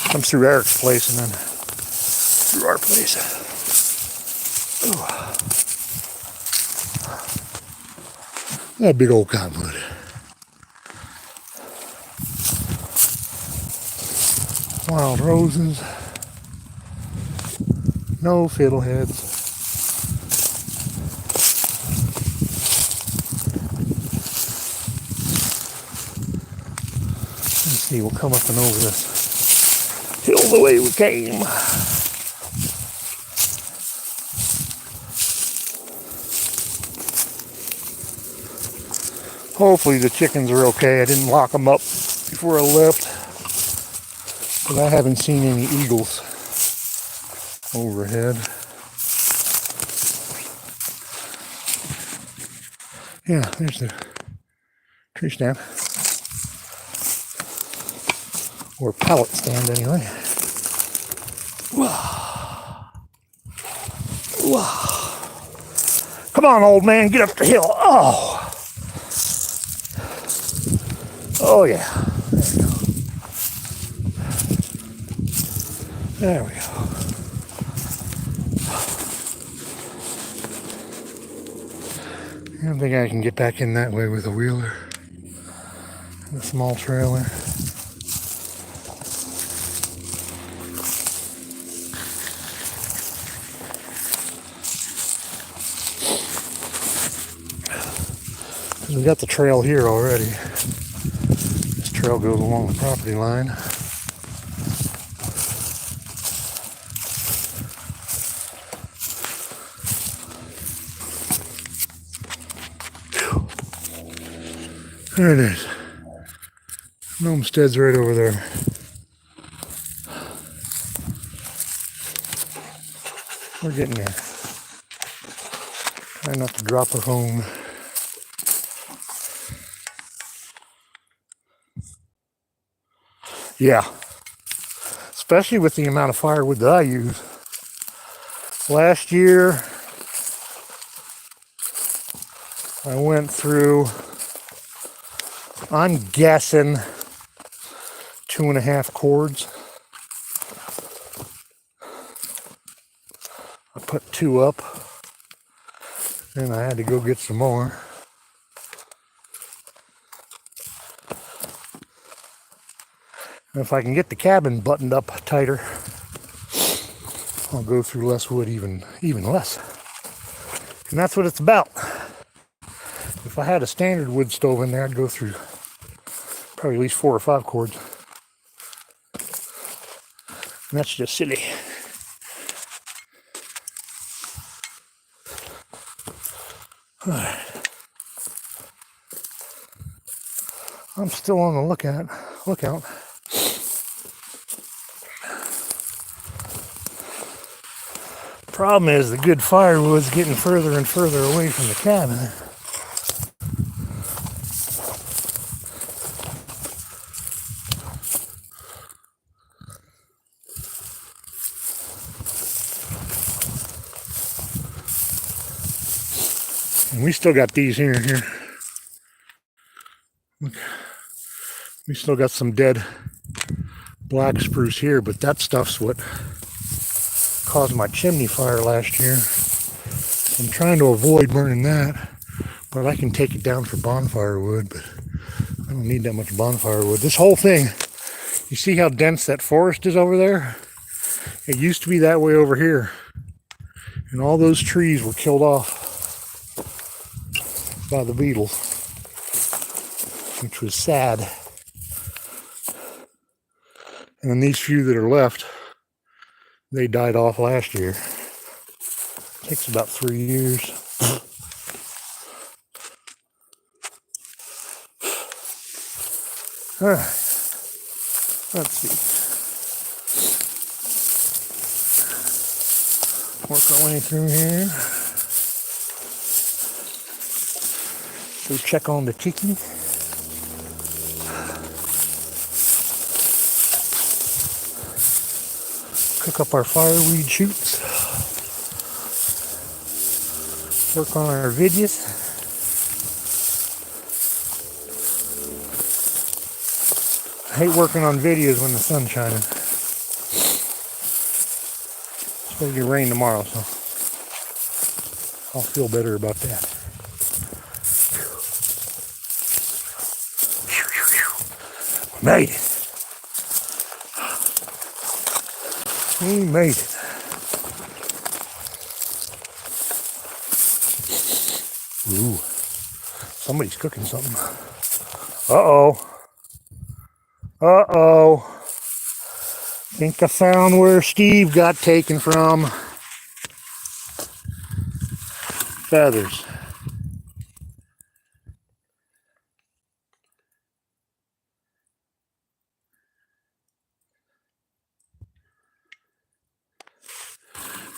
comes through Eric's place and then through our place. Ooh. That big old cottonwood. Wild roses. No fiddleheads. Let's see, we'll come up and over this hill the way we came. Hopefully the chickens are okay. I didn't lock them up before I left, but I haven't seen any eagles overhead. Yeah, there's the tree stand. Or pallet stand anyway. Come on, old man, get up the hill. Oh yeah. There we go. I don't think I can get back in that way with a wheeler. A small trailer. We got the trail here already. This trail goes along the property line. There it is. Gnomestead's right over there. We're getting there. Try not to drop her home. Yeah, especially with the amount of firewood that I use. Last year, I went through, I'm guessing, 2.5 cords. I put 2 up, and I had to go get some more. If I can get the cabin buttoned up tighter, I'll go through less wood, even less. And that's what it's about. If I had a standard wood stove in there, I'd go through probably at least 4 or 5 cords. And that's just silly. All right. I'm still on the lookout. Problem is the good firewood's getting further and further away from the cabin. And we still got these here. Look, we still got some dead black spruce here, but that stuff's what caused my chimney fire last year. I'm trying to avoid burning that, but I can take it down for bonfire wood, but I don't need that much bonfire wood. This whole thing, you see how dense that forest is over there? It used to be that way over here, and all those trees were killed off by the beetles, which was sad. And then these few that are left, they died off last year. Takes about 3 years. All right, let's see. Work our way through here. Go check on the chicken. Cook up our fireweed shoots. Work on our videos. I hate working on videos when the sun's shining. It's supposed to get rain tomorrow, so I'll feel better about that. Made it. We made it. Ooh, somebody's cooking something. Uh-oh. Uh-oh. Think I found where Steve got taken from. Feathers.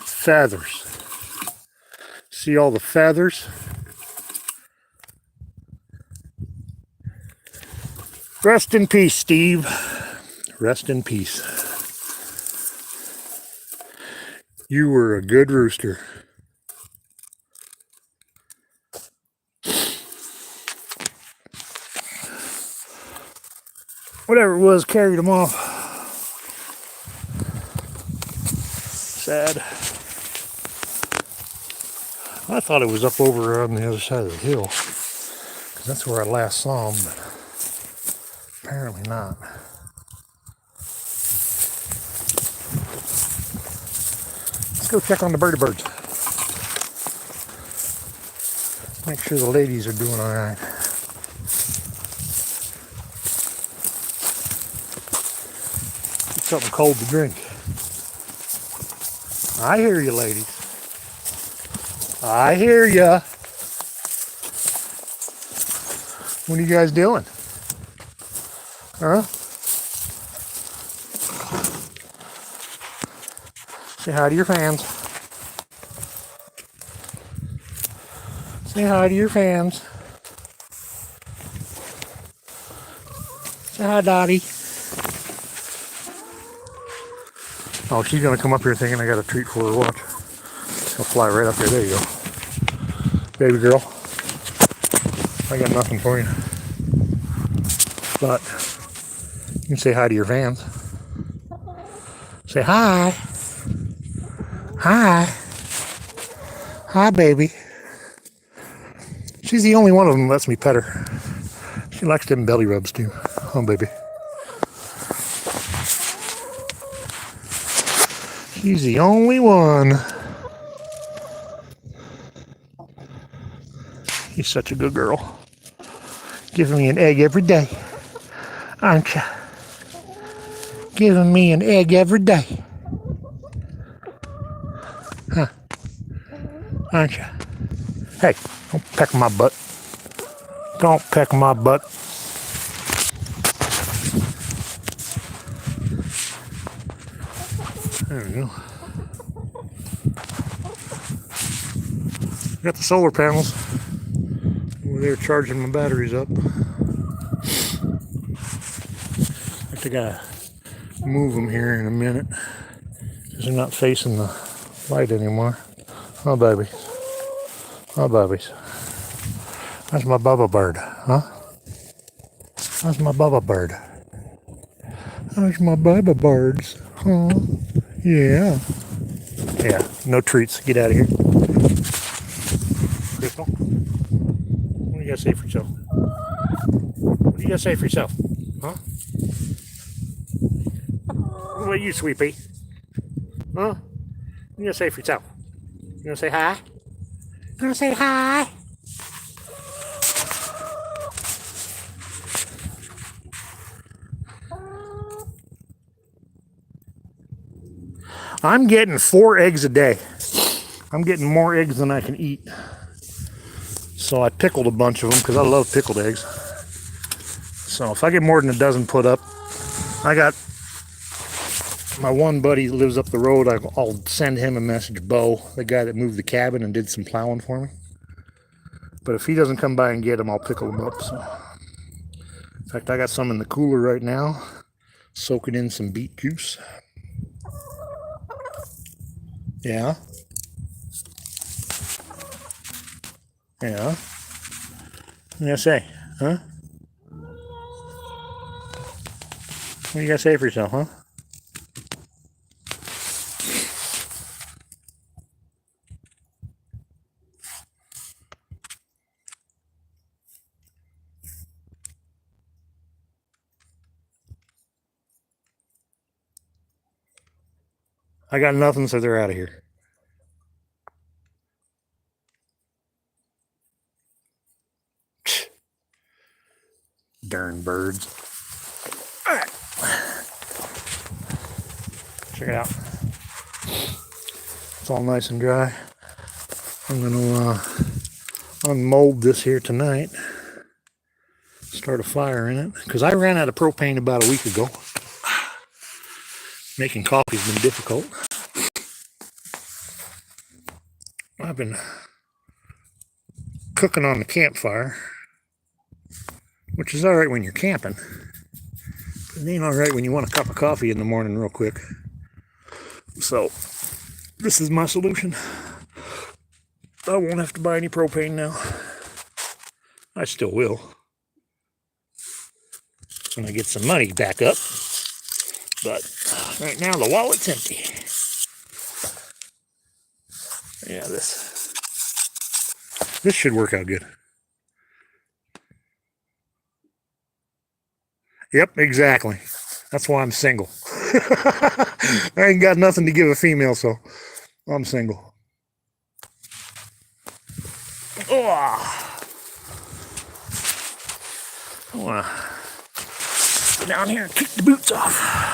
Feathers. See all the feathers? Rest in peace, Steve. Rest in peace. You were a good rooster. Whatever it was carried him off. Sad. I thought it was up over on the other side of the hill, because that's where I last saw him, but apparently not. Let's go check on the birdie birds. Make sure the ladies are doing all right. Get something cold to drink. I hear you, ladies. I hear ya. What are you guys doing? Huh? Say hi to your fans. Say hi to your fans. Say hi, Dottie. Oh, she's gonna come up here thinking I got a treat for her. Watch. I'll fly right up here. There you go. Baby girl. I got nothing for you. But you can say hi to your fans. Say hi. Hi. Hi, baby. She's the only one of them that lets me pet her. She likes them belly rubs too. Oh, baby. She's the only one. She's such a good girl. Giving me an egg every day. Aren't you? Giving me an egg every day. Huh? Aren't you? Hey, don't peck my butt. Don't peck my butt. There we go. Got the solar panels. Over there charging my batteries up. I think I gotta move them here in a minute because they're not facing the light anymore. Oh, babies. Oh, babies. That's my Bubba bird, huh? That's my Bubba bird. How's my baby birds? Huh? Yeah. Yeah, no treats. Get out of here. Crystal, what do you got to say for yourself? What do you got to say for yourself? Huh? What about you, Sweet Pea? Huh? What you got to say for yourself? You going to say hi? You going to say hi? I'm getting 4 eggs a day. I'm getting more eggs than I can eat. So I pickled a bunch of them because I love pickled eggs. So if I get more than a dozen put up, I got my one buddy that lives up the road. I'll send him a message, Bo, the guy that moved the cabin and did some plowing for me. But if he doesn't come by and get them, I'll pickle them up. So, in fact, I got some in the cooler right now, soaking in some beet juice. Yeah. Yeah. What do you gotta say? Huh? What do you gotta say for yourself, huh? I got nothing, so they're out of here. Darn birds. All right. Check it out. It's all nice and dry. I'm gonna unmold this here tonight. Start a fire in it. Because I ran out of propane about a week ago. Making coffee's been difficult. I've been cooking on the campfire, which is alright when you're camping. But it ain't alright when you want a cup of coffee in the morning real quick. So, this is my solution. I won't have to buy any propane now. I still will. When I get some money back up. But right now the wallet's empty. Yeah, this should work out good. Yep, exactly. That's why I'm single. I ain't got nothing to give a female, so I'm single. Oh, I want to go down here and kick the boots off.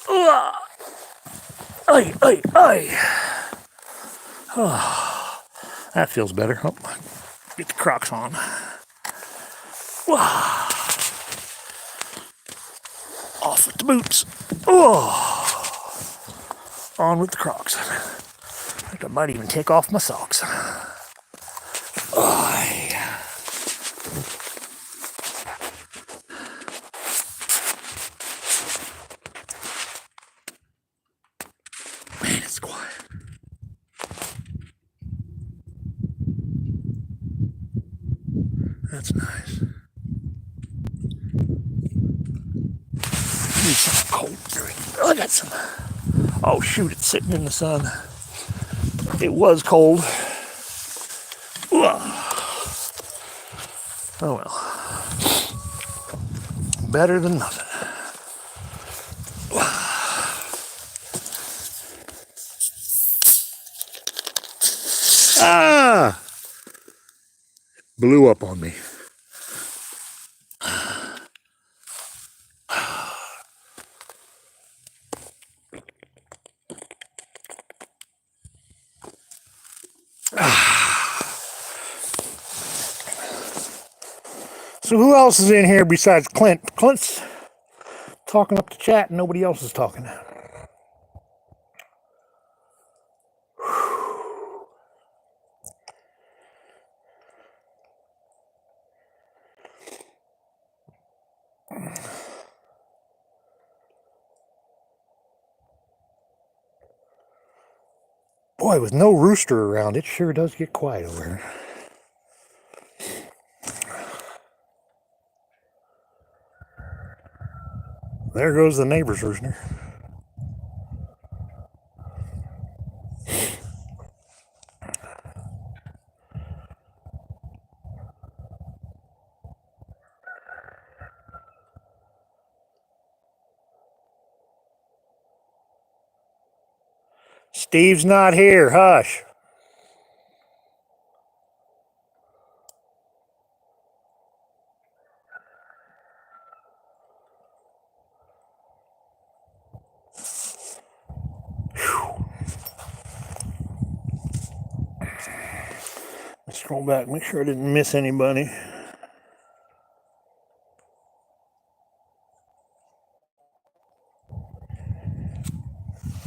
Oh, ay, ay, ay. Oh, that feels better. Oh, get the Crocs on. Oh. Off with the boots. Oh, on with the Crocs. I think I might even take off my socks. Oh, yeah. Man, it's quiet. That's nice. Need some cold drink. Oh, I got some. Oh shoot, it's sitting in the sun. It was cold. Oh well. Better than nothing. Ah! Blew up on me. So who else is in here besides Clint? Clint's talking up the chat and nobody else is talking. Boy, with no rooster around, it sure does get quiet over here. There goes the neighbor's rooster. Steve's not here. Hush. Let's scroll back, make sure I didn't miss anybody.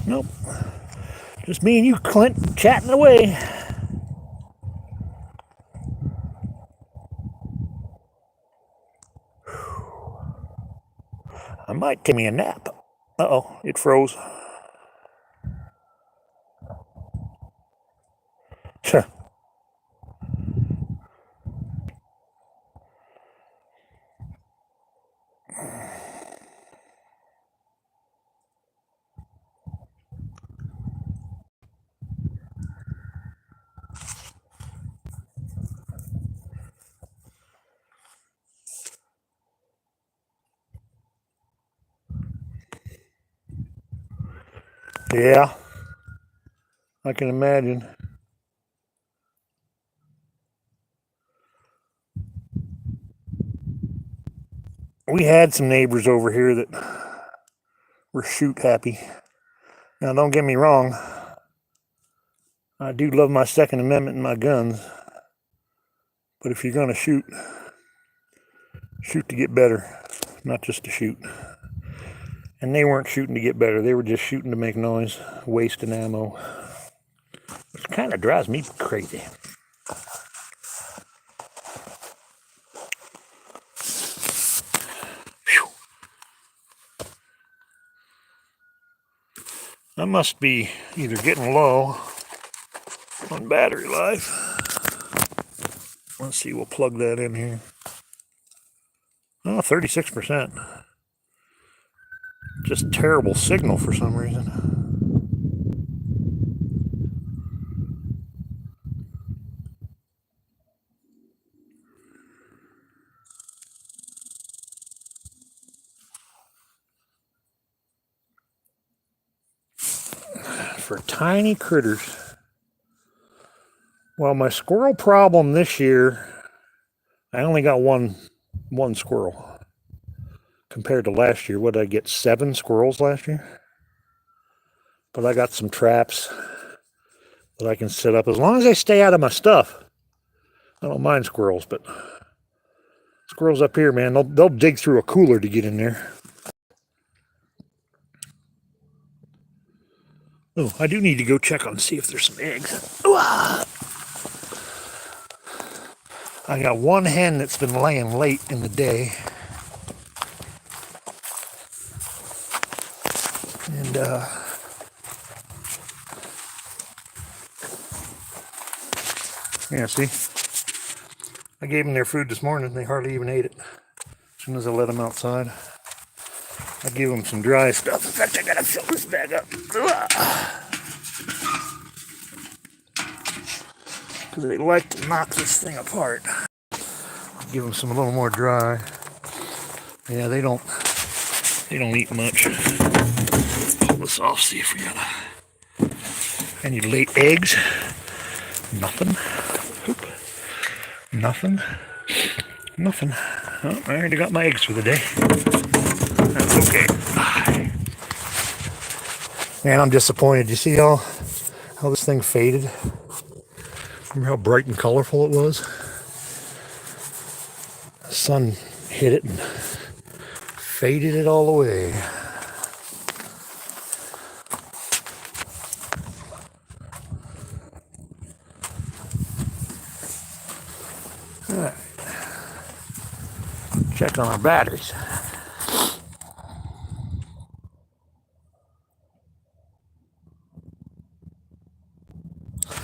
Nope. Just me and you, Clint, chatting away. I might take me a nap. Uh-oh, it froze. Yeah, I can imagine. We had some neighbors over here that were shoot happy. Now, don't get me wrong. I do love my Second Amendment and my guns. But if you're going to shoot, shoot to get better, not just to shoot. And they weren't shooting to get better. They were just shooting to make noise, wasting ammo. Which kind of drives me crazy. Whew. I must be either getting low on battery life. Let's see, we'll plug that in here. Oh, 36%. Just terrible signal for some reason. For tiny critters. Well, my squirrel problem this year, I only got one squirrel. Compared to last year, what did I get? 7 squirrels last year? But I got some traps that I can set up as long as they stay out of my stuff. I don't mind squirrels, but squirrels up here, man, they'll dig through a cooler to get in there. Oh, I do need to go check on see if there's some eggs. I got one hen that's been laying late in the day. And yeah, see? I gave them their food this morning. They hardly even ate it. As soon as I let them outside, I gave them some dry stuff. In fact, I gotta fill this bag up. Because they like to knock this thing apart. I'll give them some a little more dry. Yeah, they don't eat much. Pull this off, see if we got any late eggs. Nothing. Oop. Nothing. Nothing. Oh, I already got my eggs for the day. That's okay. Man, I'm disappointed. You see how this thing faded? Remember how bright and colorful it was? The sun hit it and faded it all away. All right. Check on our batteries.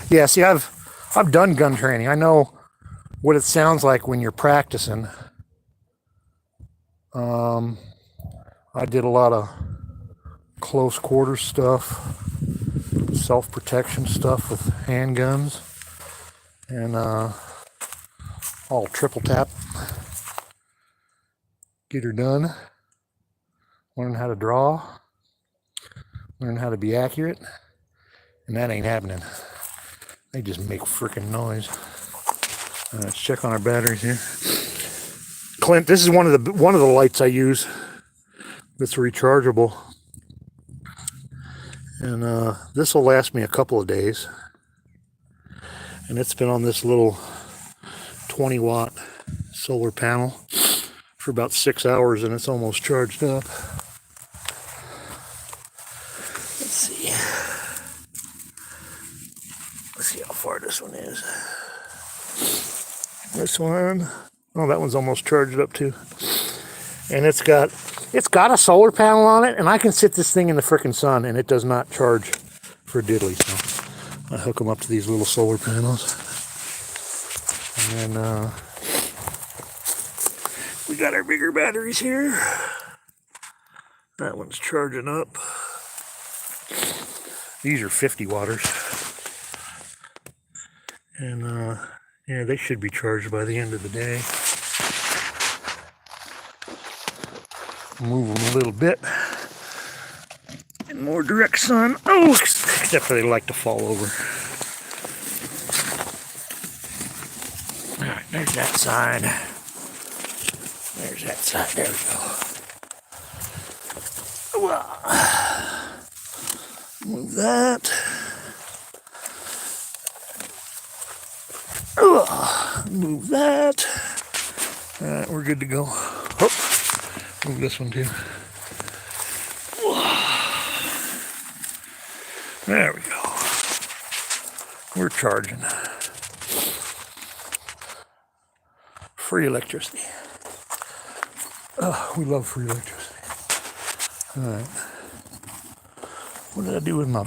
Yeah, see, I've done gun training. I know what it sounds like when you're practicing. I did a lot of close quarters stuff, self-protection stuff with handguns, and all triple tap. Get her done. Learn how to draw. Learn how to be accurate. And that ain't happening. They just make freaking noise. Let's check on our batteries here. Clint, this is one of the lights I use that's rechargeable. And this will last me a couple of days. And it's been on this little 20-watt solar panel for about 6 hours, and it's almost charged up. Let's see how far this one is. This one, oh, that one's almost charged up too. And it's got a solar panel on it, and I can sit this thing in the frickin' sun, and it does not charge for diddly. So I hook them up to these little solar panels. And then we got our bigger batteries here. That one's charging up. These are 50 watters. And yeah, they should be charged by the end of the day. Move them a little bit. And more direct sun. Oh, except for they like to fall over. Alright, there's that side. There's that side. There we go. Move that. Move that. Alright, we're good to go. Oh, move this one too. There we go. We're charging. Free electricity. Oh, we love free electricity. Alright. What did I do with my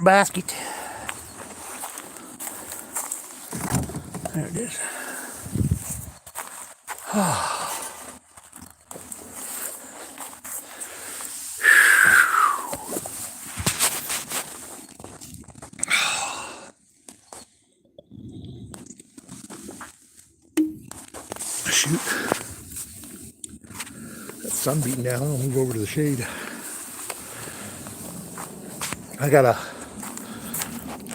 basket? There it is. Shoot. That sun beating down. I'll move over to the shade. I got a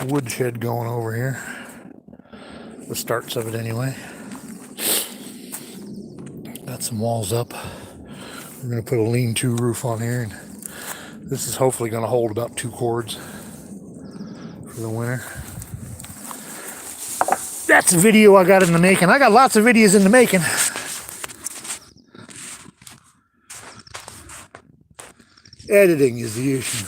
wood shed going over here. The starts of it anyway. Got some walls up. We're going to put a lean-to roof on here, and this is hopefully going to hold about 2 cords for the winter. That's a video I got in the making. I got lots of videos in the making. Editing is the issue.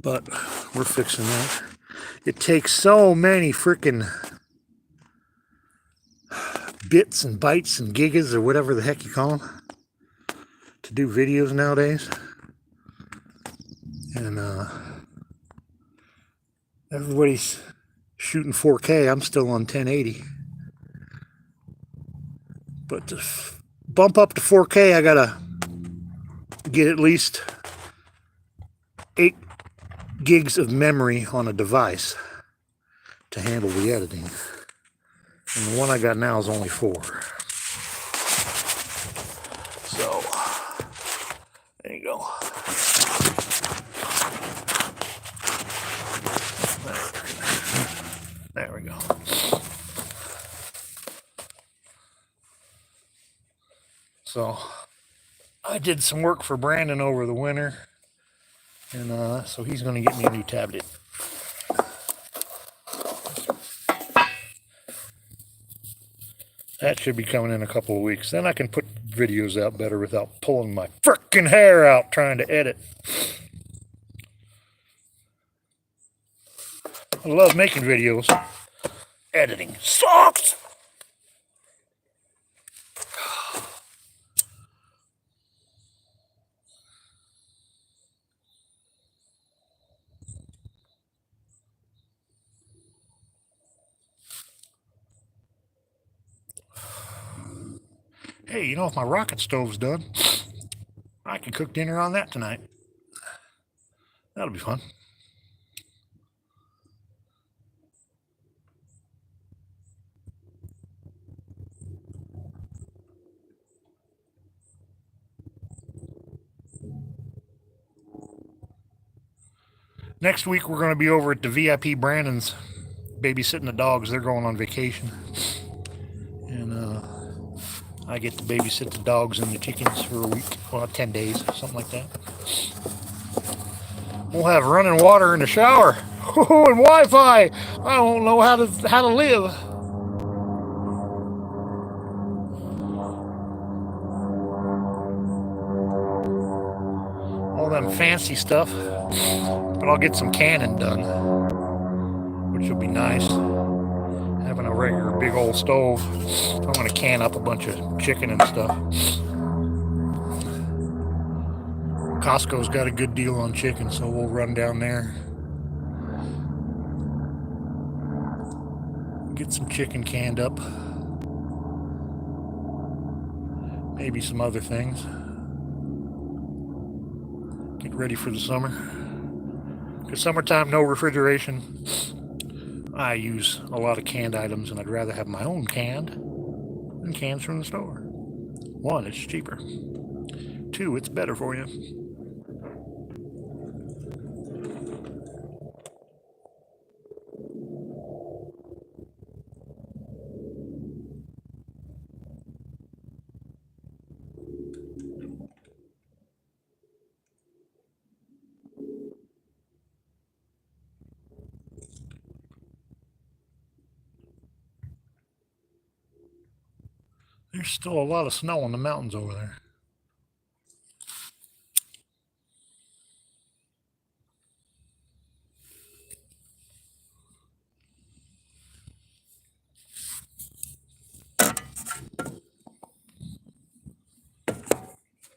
But we're fixing that. It takes so many freaking bits and bytes and gigas or whatever the heck you call them to do videos nowadays. And everybody's shooting 4K. I'm still on 1080. But to bump up to 4K, I gotta get at least 8 gigs of memory on a device to handle the editing. And the one I got now is only 4. So, there you go. There we go. So, I did some work for Brandon over the winter. And so he's going to get me a new tablet. That should be coming in a couple of weeks. Then I can put videos out better without pulling my frickin' hair out trying to edit. I love making videos. Editing sucks! Hey, you know, if my rocket stove's done, I can cook dinner on that tonight. That'll be fun. Next week, we're going to be over at the VIP Brandon's babysitting the dogs. They're going on vacation. And I get to babysit the dogs and the chickens for a week. Well, 10 days, something like that. We'll have running water in the shower. Oh, and Wi-Fi. I don't know how to live. All them fancy stuff. But I'll get some canning done, which will be nice. Having a regular big old stove. I'm going to can up a bunch of chicken and stuff. Costco's got a good deal on chicken, so we'll run down there. Get some chicken canned up. Maybe some other things. Get ready for the summer. Because summertime, no refrigeration. I use a lot of canned items, and I'd rather have my own canned than cans from the store. 1, it's cheaper. 2, it's better for you. There's still a lot of snow on the mountains over there.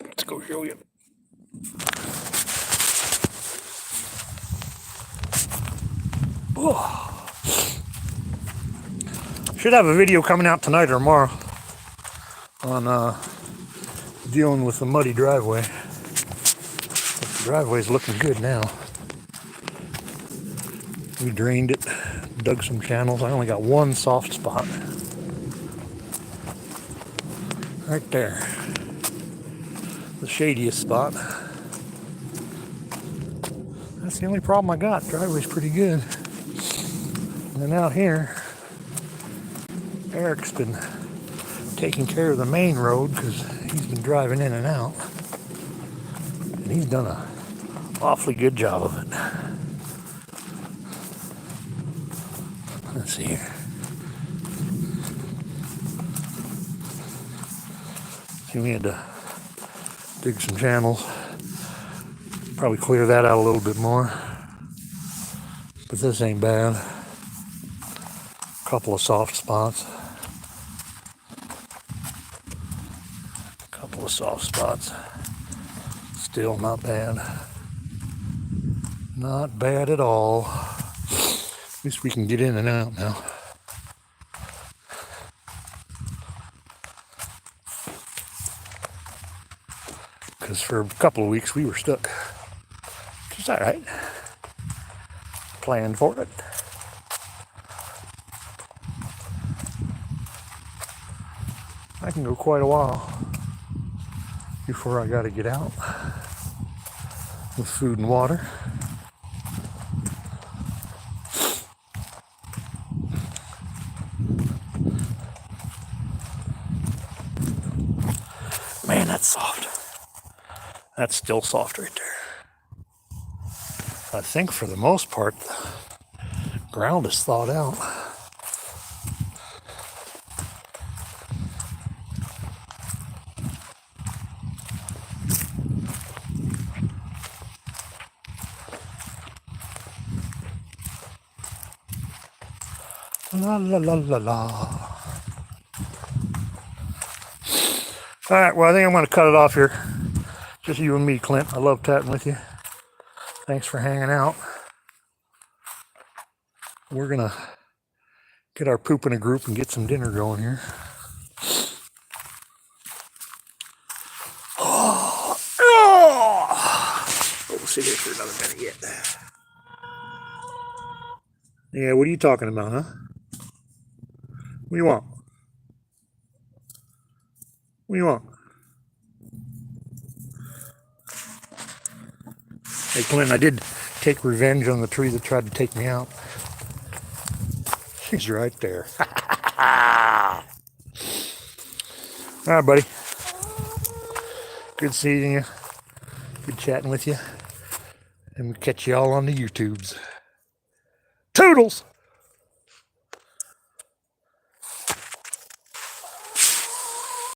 Let's go show you. Oh. Should have a video coming out tonight or tomorrow on dealing with the muddy driveway. The driveway's looking good now. We drained it, dug some channels. I only got one soft spot. Right there. The shadiest spot. That's the only problem I got. Driveway's pretty good. And then out here, Eric's been taking care of the main road because he's been driving in and out. And he's done an awfully good job of it. Let's see here. See, we had to dig some channels. Probably clear that out a little bit more. But this ain't bad. A couple of soft spots. Couple of soft spots. Still not bad. Not bad at all. At least we can get in and out now. Because for a couple of weeks we were stuck. Which is alright. Planned for it. I can go quite a while before I gotta get out with food and water. Man, that's soft. That's still soft right there. I think for the most part, the ground is thawed out. La la la la la. Alright, well I think I'm going to cut it off here. Just you and me, Clint. I love chatting with you. Thanks for hanging out. We're going to get our poop in a group and get some dinner going here. sit here for another minute yet. Yeah, what are you talking about, huh? What do you want? What do you want? Hey, Clint, I did take revenge on the tree that tried to take me out. She's right there. All right, buddy. Good seeing you. Good chatting with you. And we'll catch you all on the YouTubes. Toodles!